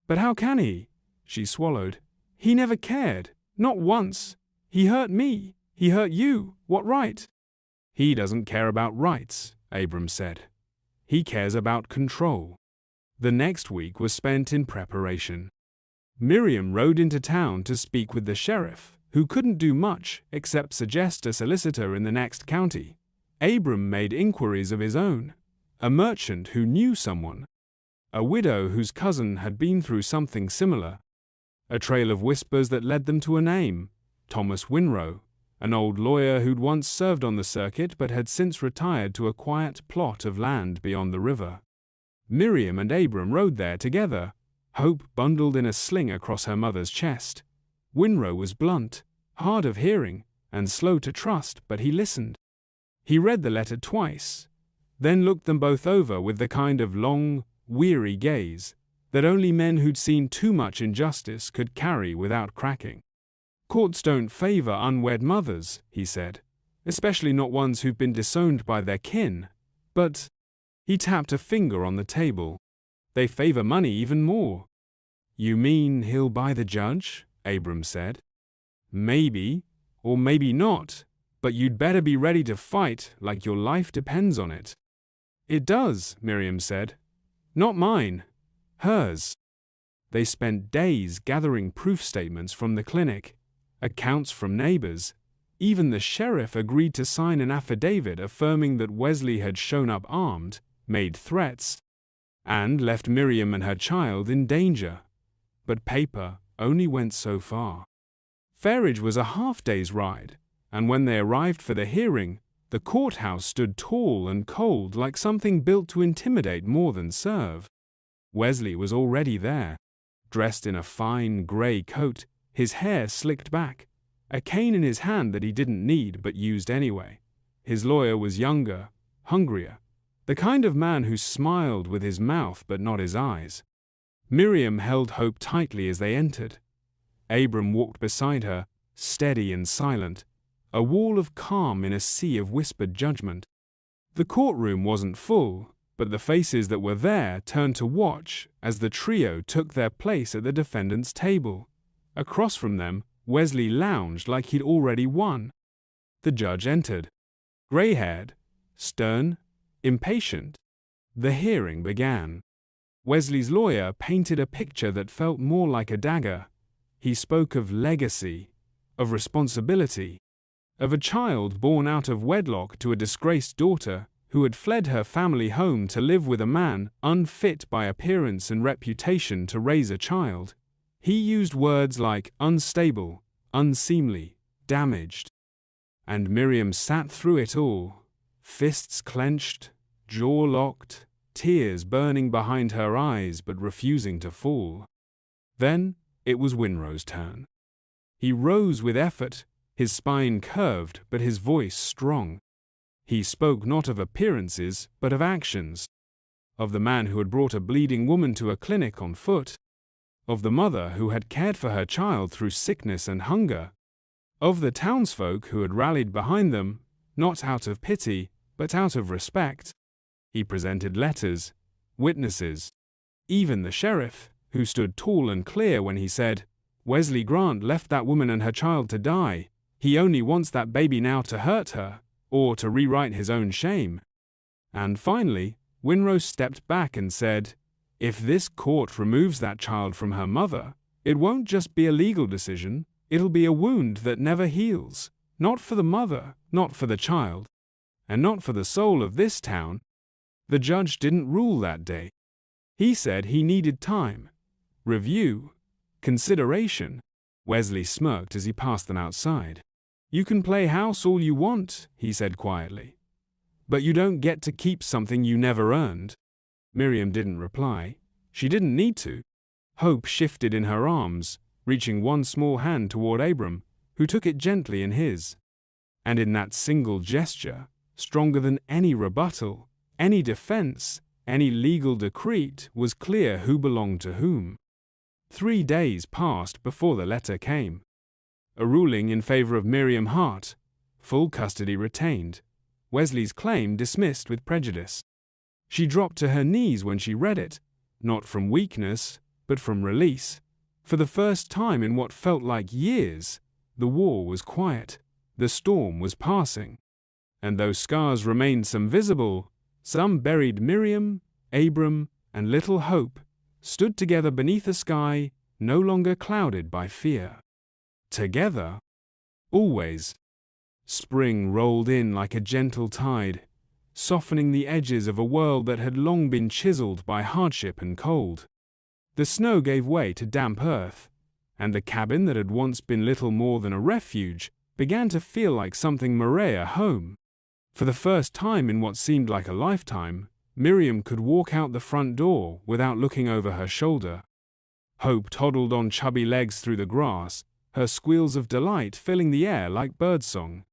"But how can he?" She swallowed. "He never cared. Not once. He hurt me. He hurt you. What right?" "He doesn't care about rights," Abram said. "He cares about control." The next week was spent in preparation. Miriam rode into town to speak with the sheriff, who couldn't do much except suggest a solicitor in the next county. Abram made inquiries of his own. A merchant who knew someone. A widow whose cousin had been through something similar. A trail of whispers that led them to a name, Thomas Winrow, an old lawyer who'd once served on the circuit but had since retired to a quiet plot of land beyond the river. Miriam and Abram rode there together, Hope bundled in a sling across her mother's chest. Winrow was blunt, hard of hearing, and slow to trust, but he listened. He read the letter twice, then looked them both over with the kind of long, weary gaze that only men who'd seen too much injustice could carry without cracking. "Courts don't favor unwed mothers," he said, "especially not ones who've been disowned by their kin. But," he tapped a finger on the table, "they favor money even more." "You mean he'll buy the judge?" Abram said. "Maybe, or maybe not, but you'd better be ready to fight like your life depends on it." "It does," Miriam said. "Not mine. Hers." They spent days gathering proof statements from the clinic, accounts from neighbors. Even the sheriff agreed to sign an affidavit affirming that Wesley had shown up armed, made threats, and left Miriam and her child in danger. But paper only went so far. Fairridge was a half-day's ride, and when they arrived for the hearing, the courthouse stood tall and cold like something built to intimidate more than serve. Wesley was already there, dressed in a fine gray coat, his hair slicked back, a cane in his hand that he didn't need but used anyway. His lawyer was younger, hungrier, the kind of man who smiled with his mouth but not his eyes. Miriam held Hope tightly as they entered. Abram walked beside her, steady and silent, a wall of calm in a sea of whispered judgment. The courtroom wasn't full, but the faces that were there turned to watch as the trio took their place at the defendant's table. Across from them, Wesley lounged like he'd already won. The judge entered. Gray-haired, stern, impatient. The hearing began. Wesley's lawyer painted a picture that felt more like a dagger. He spoke of legacy, of responsibility, of a child born out of wedlock to a disgraced daughter who had fled her family home to live with a man unfit by appearance and reputation to raise a child. He used words like unstable, unseemly, damaged. And Miriam sat through it all, fists clenched, jaw locked, tears burning behind her eyes but refusing to fall. Then it was Winrow's turn. He rose with effort, his spine curved but his voice strong. He spoke not of appearances but of actions, of the man who had brought a bleeding woman to a clinic on foot, of the mother who had cared for her child through sickness and hunger, of the townsfolk who had rallied behind them, not out of pity, but out of respect. He presented letters, witnesses, even the sheriff, who stood tall and clear when he said, "Wesley Grant left that woman and her child to die. He only wants that baby now to hurt her, or to rewrite his own shame. And finally, Winrose stepped back and said, if this court removes that child from her mother, it won't just be a legal decision, it'll be a wound that never heals. Not for the mother, not for the child, and not for the soul of this town. The judge didn't rule that day. He said he needed time, review, consideration. Wesley smirked as he passed them outside. You can play house all you want, he said quietly. But you don't get to keep something you never earned. Miriam didn't reply. She didn't need to. Hope shifted in her arms, reaching one small hand toward Abram, who took it gently in his. And in that single gesture, stronger than any rebuttal, any defense, any legal decree, was clear who belonged to whom. 3 days passed before the letter came. A ruling in favor of Miriam Hart, full custody retained, Wesley's claim dismissed with prejudice. She dropped to her knees when she read it, not from weakness, but from release. For the first time in what felt like years, the war was quiet, the storm was passing. And though scars remained some visible, some buried, Miriam, Abram, and little Hope stood together beneath a sky no longer clouded by fear. Together, always. Spring rolled in like a gentle tide, softening the edges of a world that had long been chiseled by hardship and cold. The snow gave way to damp earth, and the cabin that had once been little more than a refuge began to feel like something Maria home. For the first time in what seemed like a lifetime, Miriam could walk out the front door without looking over her shoulder. Hope toddled on chubby legs through the grass, her squeals of delight filling the air like birdsong.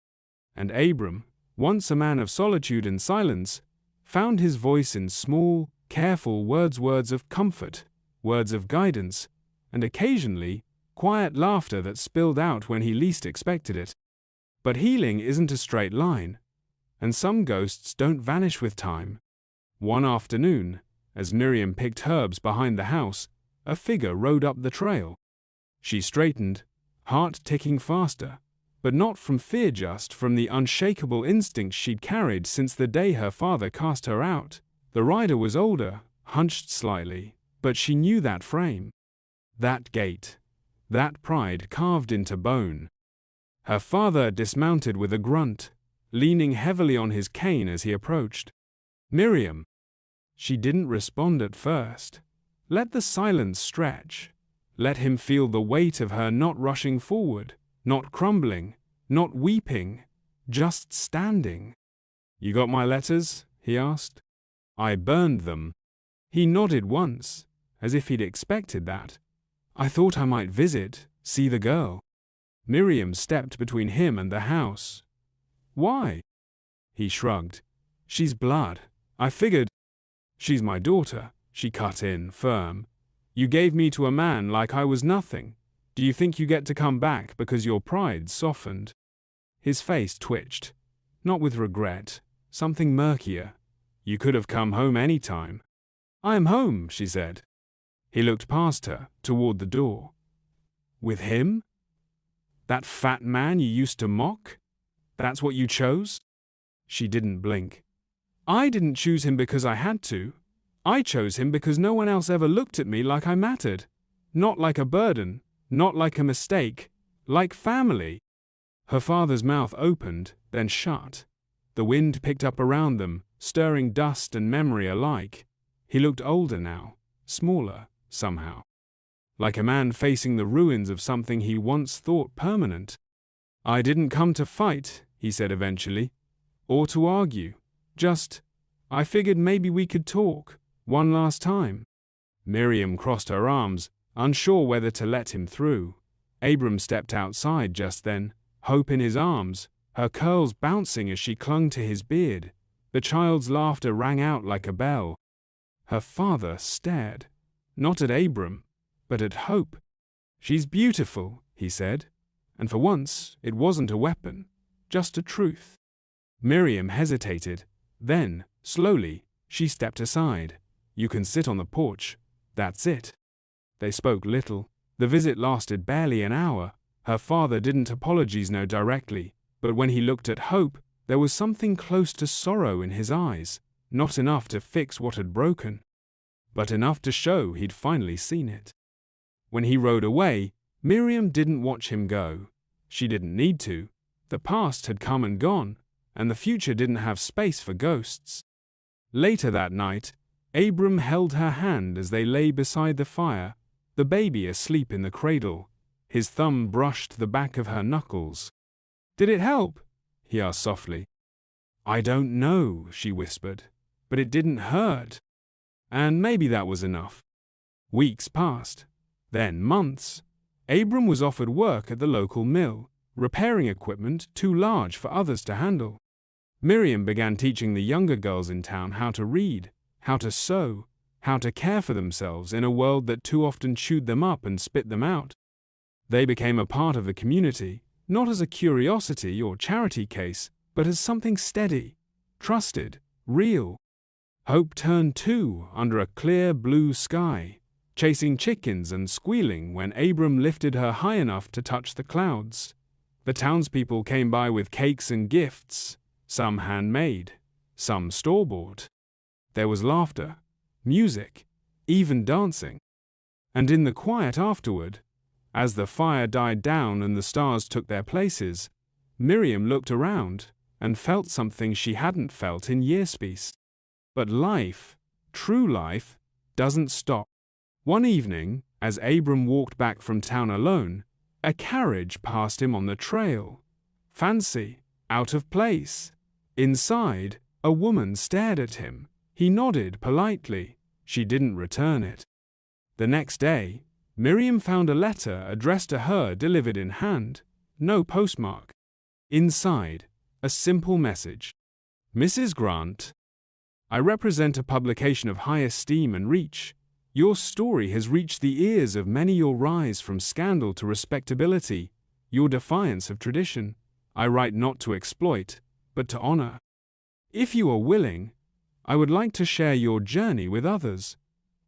And Abram, once a man of solitude and silence, found his voice in small, careful words of comfort, words of guidance, and occasionally, quiet laughter that spilled out when he least expected it. But healing isn't a straight line, and some ghosts don't vanish with time. One afternoon, as Miriam picked herbs behind the house, a figure rode up the trail. She straightened, heart ticking faster, but not from fear, just from the unshakable instinct she'd carried since the day her father cast her out. The rider was older, hunched slightly, but she knew that frame, that gait, that pride carved into bone. Her father dismounted with a grunt, leaning heavily on his cane as he approached. Miriam. She didn't respond at first. Let the silence stretch. Let him feel the weight of her not rushing forward, not crumbling, not weeping, just standing. You got my letters? He asked. I burned them. He nodded once, as if he'd expected that. I thought I might visit, see the girl. Miriam stepped between him and the house. Why? He shrugged. She's blood. I figured. She's my daughter, she cut in, firm. You gave me to a man like I was nothing. Do you think you get to come back because your pride softened? His face twitched. Not with regret, something murkier. You could have come home any time. I am home, she said. He looked past her, toward the door. With him? That fat man you used to mock? That's what you chose? She didn't blink. I didn't choose him because I had to. I chose him because no one else ever looked at me like I mattered. Not like a burden, not like a mistake, like family. Her father's mouth opened, then shut. The wind picked up around them, stirring dust and memory alike. He looked older now, smaller, somehow. Like a man facing the ruins of something he once thought permanent. I didn't come to fight, he said eventually, or to argue. I figured maybe we could talk, one last time. Miriam crossed her arms, unsure whether to let him through. Abram stepped outside just then, Hope in his arms, her curls bouncing as she clung to his beard. The child's laughter rang out like a bell. Her father stared, not at Abram, but at Hope. She's beautiful, he said, and for once it wasn't a weapon, just a truth. Miriam hesitated. Then, slowly, she stepped aside. You can sit on the porch. That's it. They spoke little. The visit lasted barely an hour, Her father didn't apologize no directly, but when he looked at Hope, there was something close to sorrow in his eyes, not enough to fix what had broken, but enough to show he'd finally seen it. When he rode away, Miriam didn't watch him go. She didn't need to. The past had come and gone, and the future didn't have space for ghosts. Later that night, Abram held her hand as they lay beside the fire, the baby asleep in the cradle. His thumb brushed the back of her knuckles. "Did it help?" he asked softly. "I don't know," she whispered, "but it didn't hurt." And maybe that was enough. Weeks passed, then months. Abram was offered work at the local mill, repairing equipment too large for others to handle. Miriam began teaching the younger girls in town how to read, how to sew, how to care for themselves in a world that too often chewed them up and spit them out. They became a part of the community, not as a curiosity or charity case, but as something steady, trusted, real. Hope turned too under a clear blue sky, chasing chickens and squealing when Abram lifted her high enough to touch the clouds. The townspeople came by with cakes and gifts, some handmade, some store-bought. There was laughter, music, even dancing. And in the quiet afterward, as the fire died down and the stars took their places, Miriam looked around and felt something she hadn't felt in years. But life, true life, doesn't stop. One evening, as Abram walked back from town alone, a carriage passed him on the trail. Fancy, out of place. Inside, a woman stared at him. He nodded politely. She didn't return it. The next day, Miriam found a letter addressed to her delivered in hand, no postmark. Inside, a simple message. "Mrs. Grant, I represent a publication of high esteem and reach. Your story has reached the ears of many. Your rise from scandal to respectability, your defiance of tradition. I write not to exploit, but to honor. If you are willing, I would like to share your journey with others.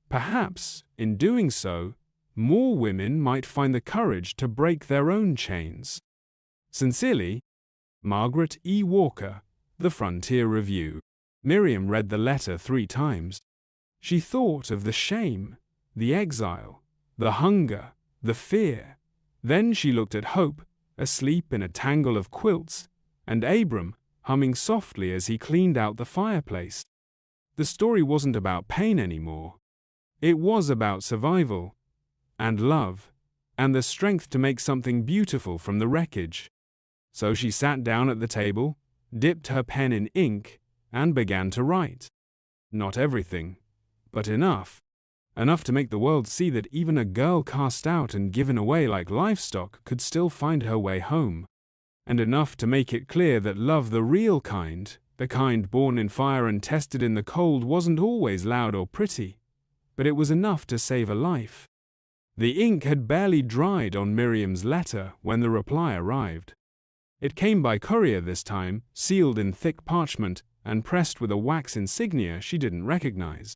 Perhaps, in doing so, more women might find the courage to break their own chains. Sincerely, Margaret E. Walker, The Frontier Review." Miriam read the letter 3 times. She thought of the shame, the exile, the hunger, the fear. Then she looked at Hope, asleep in a tangle of quilts, and Abram, humming softly as he cleaned out the fireplace. The story wasn't about pain anymore. It was about survival, and love, and the strength to make something beautiful from the wreckage. So she sat down at the table, dipped her pen in ink, and began to write. Not everything, but enough. Enough to make the world see that even a girl cast out and given away like livestock could still find her way home. And enough to make it clear that love, the real kind, the kind born in fire and tested in the cold, wasn't always loud or pretty, but it was enough to save a life. The ink had barely dried on Miriam's letter when the reply arrived. It came by courier this time, sealed in thick parchment and pressed with a wax insignia she didn't recognize.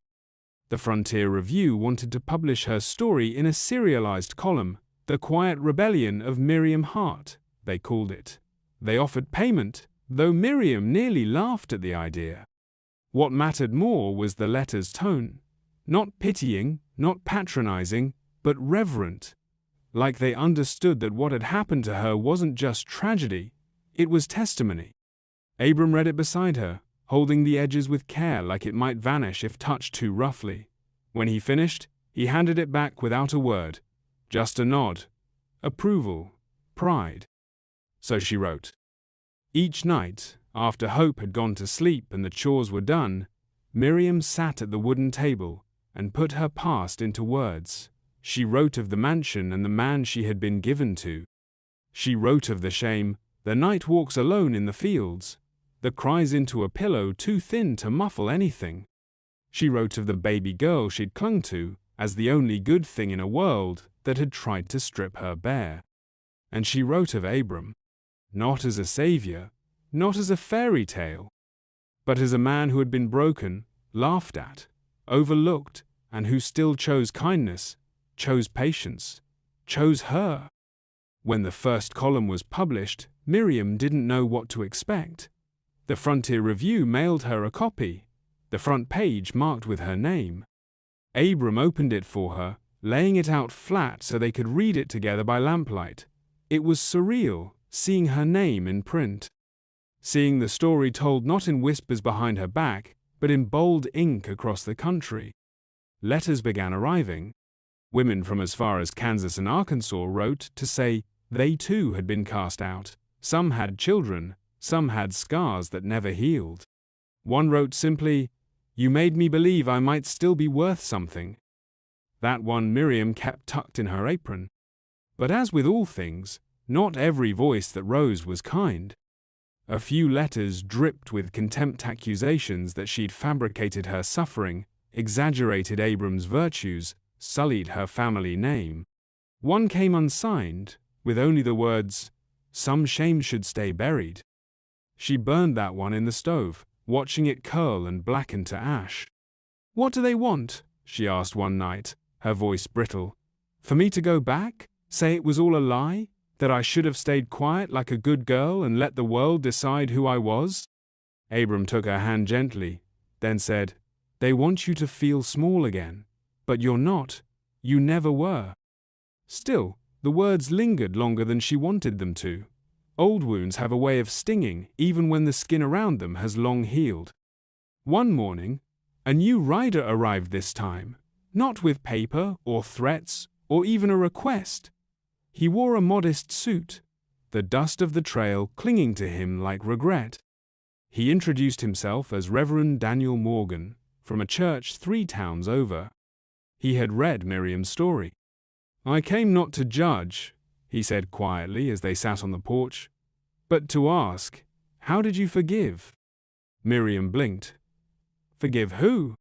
The Frontier Review wanted to publish her story in a serialized column, The Quiet Rebellion of Miriam Hart, they called it. They offered payment, though Miriam nearly laughed at the idea. What mattered more was the letter's tone. Not pitying, not patronizing, but reverent. Like they understood that what had happened to her wasn't just tragedy, it was testimony. Abram read it beside her, holding the edges with care like it might vanish if touched too roughly. When he finished, he handed it back without a word, just a nod, approval, pride. So she wrote. Each night, after Hope had gone to sleep and the chores were done, Miriam sat at the wooden table and put her past into words. She wrote of the mansion and the man she had been given to. She wrote of the shame, the night walks alone in the fields, the cries into a pillow too thin to muffle anything. She wrote of the baby girl she'd clung to as the only good thing in a world that had tried to strip her bare. And she wrote of Abram, not as a savior, not as a fairy tale, but as a man who had been broken, laughed at, overlooked, and who still chose kindness, chose patience, chose her. When the first column was published, Miriam didn't know what to expect. The Frontier Review mailed her a copy, the front page marked with her name. Abram opened it for her, laying it out flat so they could read it together by lamplight. It was surreal, seeing her name in print. Seeing the story told not in whispers behind her back, but in bold ink across the country. Letters began arriving. Women from as far as Kansas and Arkansas wrote to say they too had been cast out. Some had children, some had scars that never healed. One wrote simply, "You made me believe I might still be worth something." That one Miriam kept tucked in her apron. But as with all things, not every voice that rose was kind. A few letters dripped with contempt accusations that she'd fabricated her suffering, exaggerated Abram's virtues, sullied her family name. One came unsigned, with only the words, "Some shame should stay buried." She burned that one in the stove, watching it curl and blacken to ash. "What do they want?" she asked one night, her voice brittle. "For me to go back? Say it was all a lie? That I should have stayed quiet like a good girl and let the world decide who I was?" Abram took her hand gently, then said, "They want you to feel small again. But you're not. You never were." Still, the words lingered longer than she wanted them to. Old wounds have a way of stinging even when the skin around them has long healed. One morning, a new rider arrived this time, not with paper or threats or even a request. He wore a modest suit, the dust of the trail clinging to him like regret. He introduced himself as Reverend Daniel Morgan, from a church 3 towns over. He had read Miriam's story. "I came not to judge," he said quietly as they sat on the porch, "but to ask, how did you forgive?" Miriam blinked. "Forgive who?"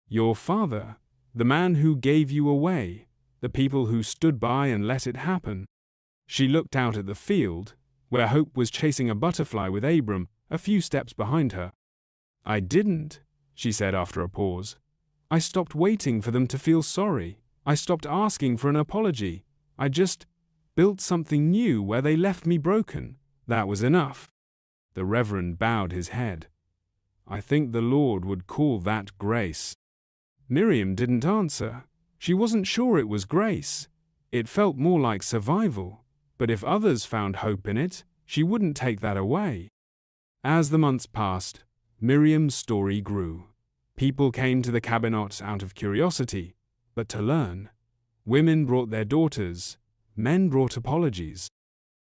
"Your father, the man who gave you away, the people who stood by and let it happen." She looked out at the field, where Hope was chasing a butterfly with Abram a few steps behind her. "I didn't," she said after a pause. "I stopped waiting for them to feel sorry. I stopped asking for an apology. I just built something new where they left me broken. That was enough." The Reverend bowed his head. "I think the Lord would call that grace." Miriam didn't answer. She wasn't sure it was grace. It felt more like survival, but if others found hope in it, she wouldn't take that away. As the months passed, Miriam's story grew. People came to the cabinet out of curiosity, but to learn. Women brought their daughters, men brought apologies.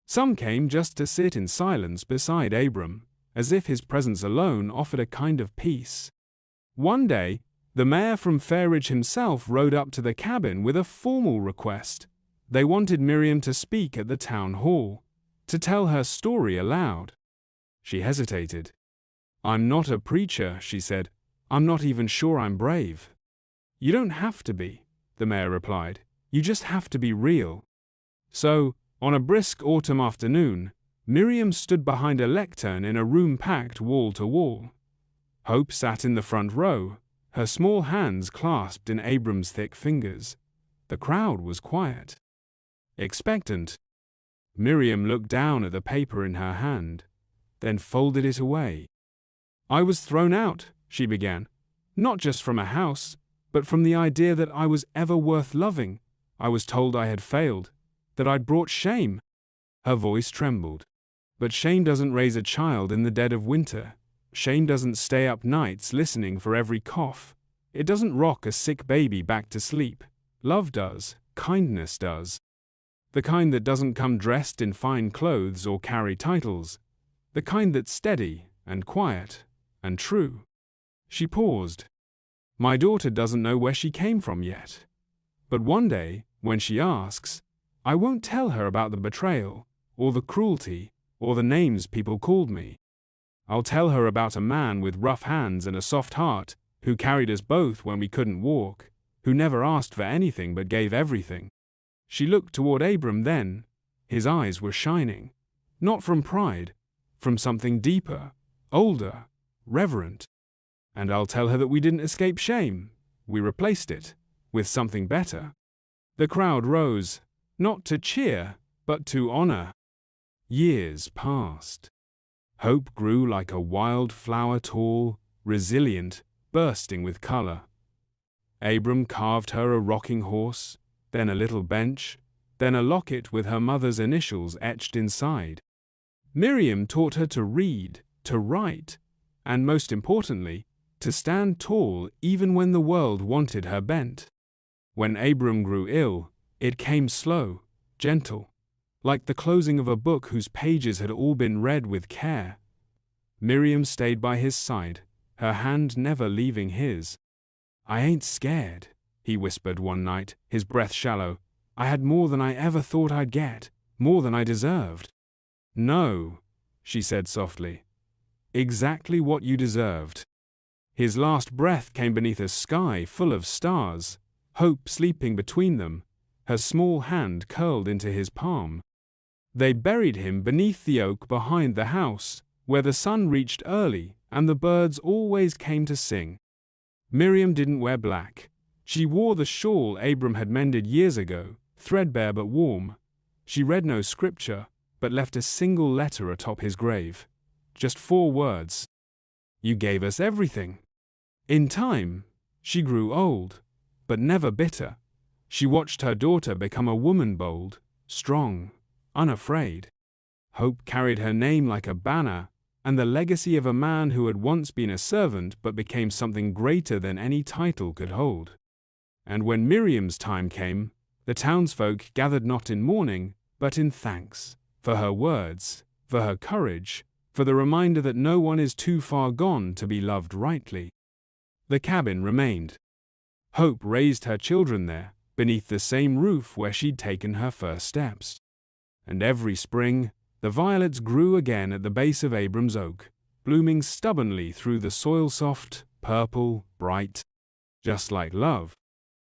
Some came just to sit in silence beside Abram, as if his presence alone offered a kind of peace. One day, the mayor from Fairridge himself rode up to the cabin with a formal request. They wanted Miriam to speak at the town hall, to tell her story aloud. She hesitated. "I'm not a preacher," she said. "I'm not even sure I'm brave." "You don't have to be," the mayor replied. "You just have to be real." So, on a brisk autumn afternoon, Miriam stood behind a lectern in a room packed wall to wall. Hope sat in the front row, her small hands clasped in Abram's thick fingers. The crowd was quiet, expectant. Miriam looked down at the paper in her hand, then folded it away. "I was thrown out," she began, "not just from a house, but from the idea that I was ever worth loving. I was told I had failed, that I'd brought shame." Her voice trembled. "But shame doesn't raise a child in the dead of winter. Shame doesn't stay up nights listening for every cough. It doesn't rock a sick baby back to sleep. Love does, kindness does. The kind that doesn't come dressed in fine clothes or carry titles. The kind that's steady and quiet and true." She paused. "My daughter doesn't know where she came from yet. But one day, when she asks, I won't tell her about the betrayal, or the cruelty, or the names people called me. I'll tell her about a man with rough hands and a soft heart, who carried us both when we couldn't walk, who never asked for anything but gave everything." She looked toward Abram then. His eyes were shining. Not from pride, from something deeper, older, reverent. "And I'll tell her that we didn't escape shame. We replaced it with something better." The crowd rose, not to cheer, but to honor. Years passed. Hope grew like a wild flower, tall, resilient, bursting with color. Abram carved her a rocking horse, then a little bench, then a locket with her mother's initials etched inside. Miriam taught her to read, to write, and most importantly, to stand tall even when the world wanted her bent. When Abram grew ill, it came slow, gentle, like the closing of a book whose pages had all been read with care. Miriam stayed by his side, her hand never leaving his. "I ain't scared," he whispered one night, his breath shallow. "I had more than I ever thought I'd get, more than I deserved." "No," she said softly. "Exactly what you deserved." His last breath came beneath a sky full of stars, Hope sleeping between them, her small hand curled into his palm. They buried him beneath the oak behind the house, where the sun reached early and the birds always came to sing. Miriam didn't wear black. She wore the shawl Abram had mended years ago, threadbare but warm. She read no scripture, but left a single letter atop his grave. Just 4 words. "You gave us everything." In time, she grew old, but never bitter. She watched her daughter become a woman bold, strong, unafraid. Hope carried her name like a banner, and the legacy of a man who had once been a servant but became something greater than any title could hold. And when Miriam's time came, the townsfolk gathered not in mourning, but in thanks, for her words, for her courage, for the reminder that no one is too far gone to be loved rightly. The cabin remained. Hope raised her children there, beneath the same roof where she'd taken her first steps. And every spring, the violets grew again at the base of Abram's oak, blooming stubbornly through the soil-soft, purple, bright, just like love.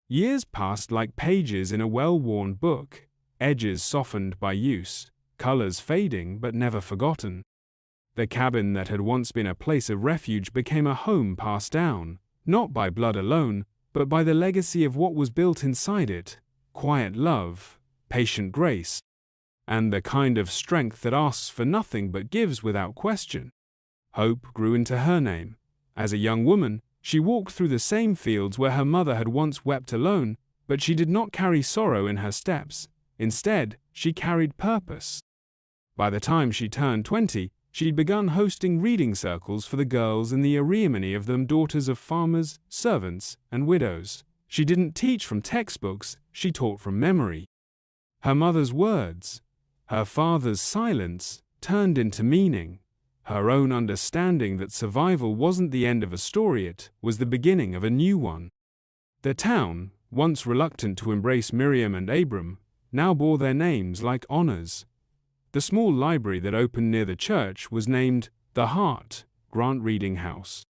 Years passed like pages in a well-worn book, edges softened by use, colors fading but never forgotten. The cabin that had once been a place of refuge became a home passed down, not by blood alone, but by the legacy of what was built inside it: quiet love, patient grace, and the kind of strength that asks for nothing but gives without question. Hope grew into her name. As a young woman, she walked through the same fields where her mother had once wept alone, but she did not carry sorrow in her steps. Instead, she carried purpose. By the time she turned 20, she'd begun hosting reading circles for the girls in the area, many of them daughters of farmers, servants, and widows. She didn't teach from textbooks, she taught from memory. Her mother's words, her father's silence, turned into meaning. Her own understanding that survival wasn't the end of a story, it was the beginning of a new one. The town, once reluctant to embrace Miriam and Abram, now bore their names like honors. The small library that opened near the church was named the Heart Grant Reading House.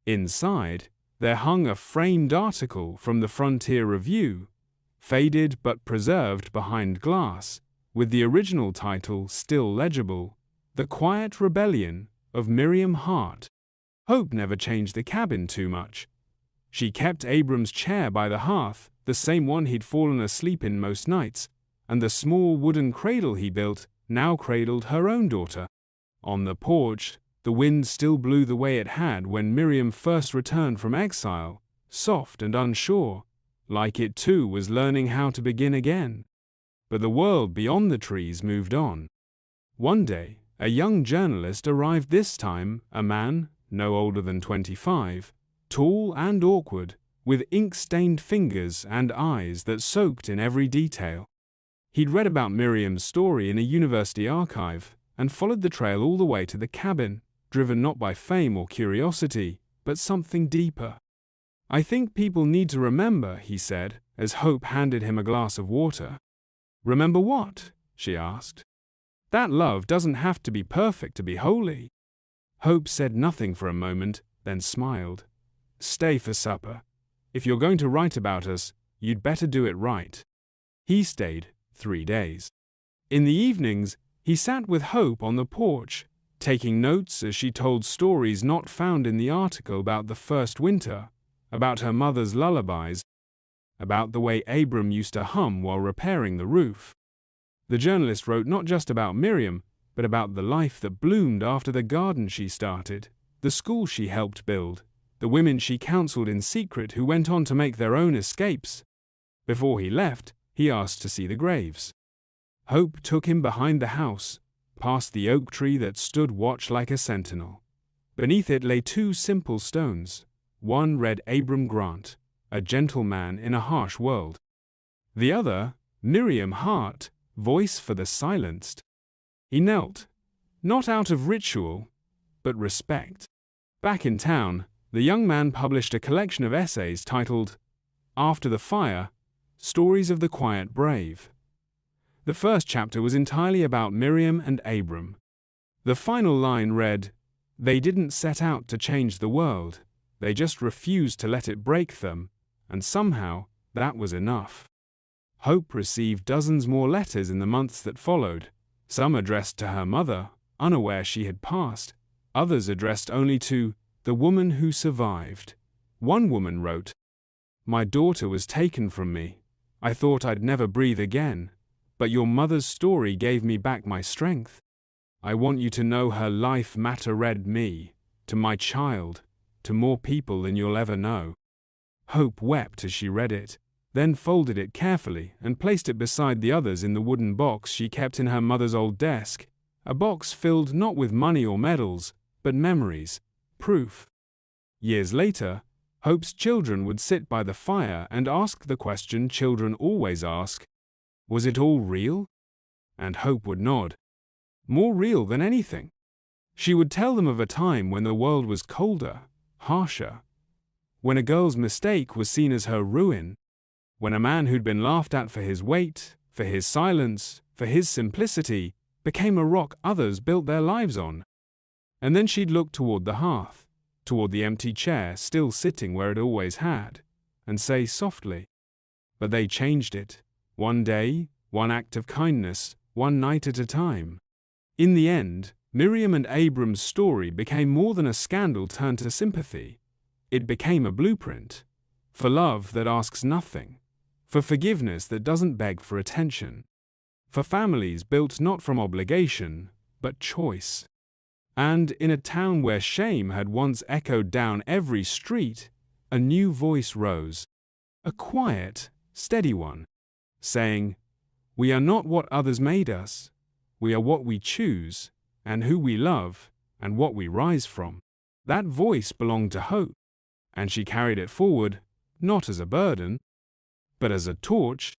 Inside, there hung a framed article from the Frontier Review, faded but preserved behind glass, with the original title still legible: The Quiet Rebellion of Miriam Hart. Hope never changed the cabin too much. She kept Abram's chair by the hearth, the same one he'd fallen asleep in most nights, and the small wooden cradle he built now cradled her own daughter. On the porch, the wind still blew the way it had when Miriam first returned from exile, soft and unsure, like it too was learning how to begin again. But the world beyond the trees moved on. One day, a young journalist arrived, this time a man, no older than 25, tall and awkward, with ink-stained fingers and eyes that soaked in every detail. He'd read about Miriam's story in a university archive and followed the trail all the way to the cabin, driven not by fame or curiosity, but something deeper. "I think people need to remember," he said, as Hope handed him a glass of water. "Remember what?" she asked. "That love doesn't have to be perfect to be holy." Hope said nothing for a moment, then smiled. "Stay for supper. If you're going to write about us, you'd better do it right." He stayed 3 days. In the evenings, he sat with Hope on the porch, taking notes as she told stories not found in the article about the first winter, about her mother's lullabies, about the way Abram used to hum while repairing the roof. The journalist wrote not just about Miriam, but about the life that bloomed after the garden she started, the school she helped build, the women she counseled in secret who went on to make their own escapes. Before he left, he asked to see the graves. Hope took him behind the house, past the oak tree that stood watch like a sentinel. Beneath it lay two simple stones. One read Abram Grant, a gentleman in a harsh world. The other, Miriam Hart, voice for the silenced. He knelt, not out of ritual, but respect. Back in town, the young man published a collection of essays titled, After the Fire, Stories of the Quiet Brave. The first chapter was entirely about Miriam and Abram. The final line read, They didn't set out to change the world, they just refused to let it break them, and somehow that was enough. Hope received dozens more letters in the months that followed, some addressed to her mother, unaware she had passed, others addressed only to the woman who survived. One woman wrote, My daughter was taken from me. I thought I'd never breathe again, but your mother's story gave me back my strength. I want you to know her life mattered me, to my child, to more people than you'll ever know. Hope wept as she read it, then folded it carefully and placed it beside the others in the wooden box she kept in her mother's old desk, a box filled not with money or medals, but memories, proof. Years later, Hope's children would sit by the fire and ask the question children always ask, Was it all real? And Hope would nod. More real than anything. She would tell them of a time when the world was colder, harsher, when a girl's mistake was seen as her ruin, when a man who'd been laughed at for his weight, for his silence, for his simplicity, became a rock others built their lives on. And then she'd look toward the hearth, toward the empty chair still sitting where it always had, and say softly, But they changed it, one day, one act of kindness, one night at a time. In the end, Miriam and Abram's story became more than a scandal turned to sympathy. It became a blueprint for love that asks nothing, for forgiveness that doesn't beg for attention, for families built not from obligation, but choice. And in a town where shame had once echoed down every street, a new voice rose, a quiet, steady one, saying, We are not what others made us, we are what we choose, and who we love, and what we rise from. That voice belonged to Hope, and she carried it forward, not as a burden, but as a torch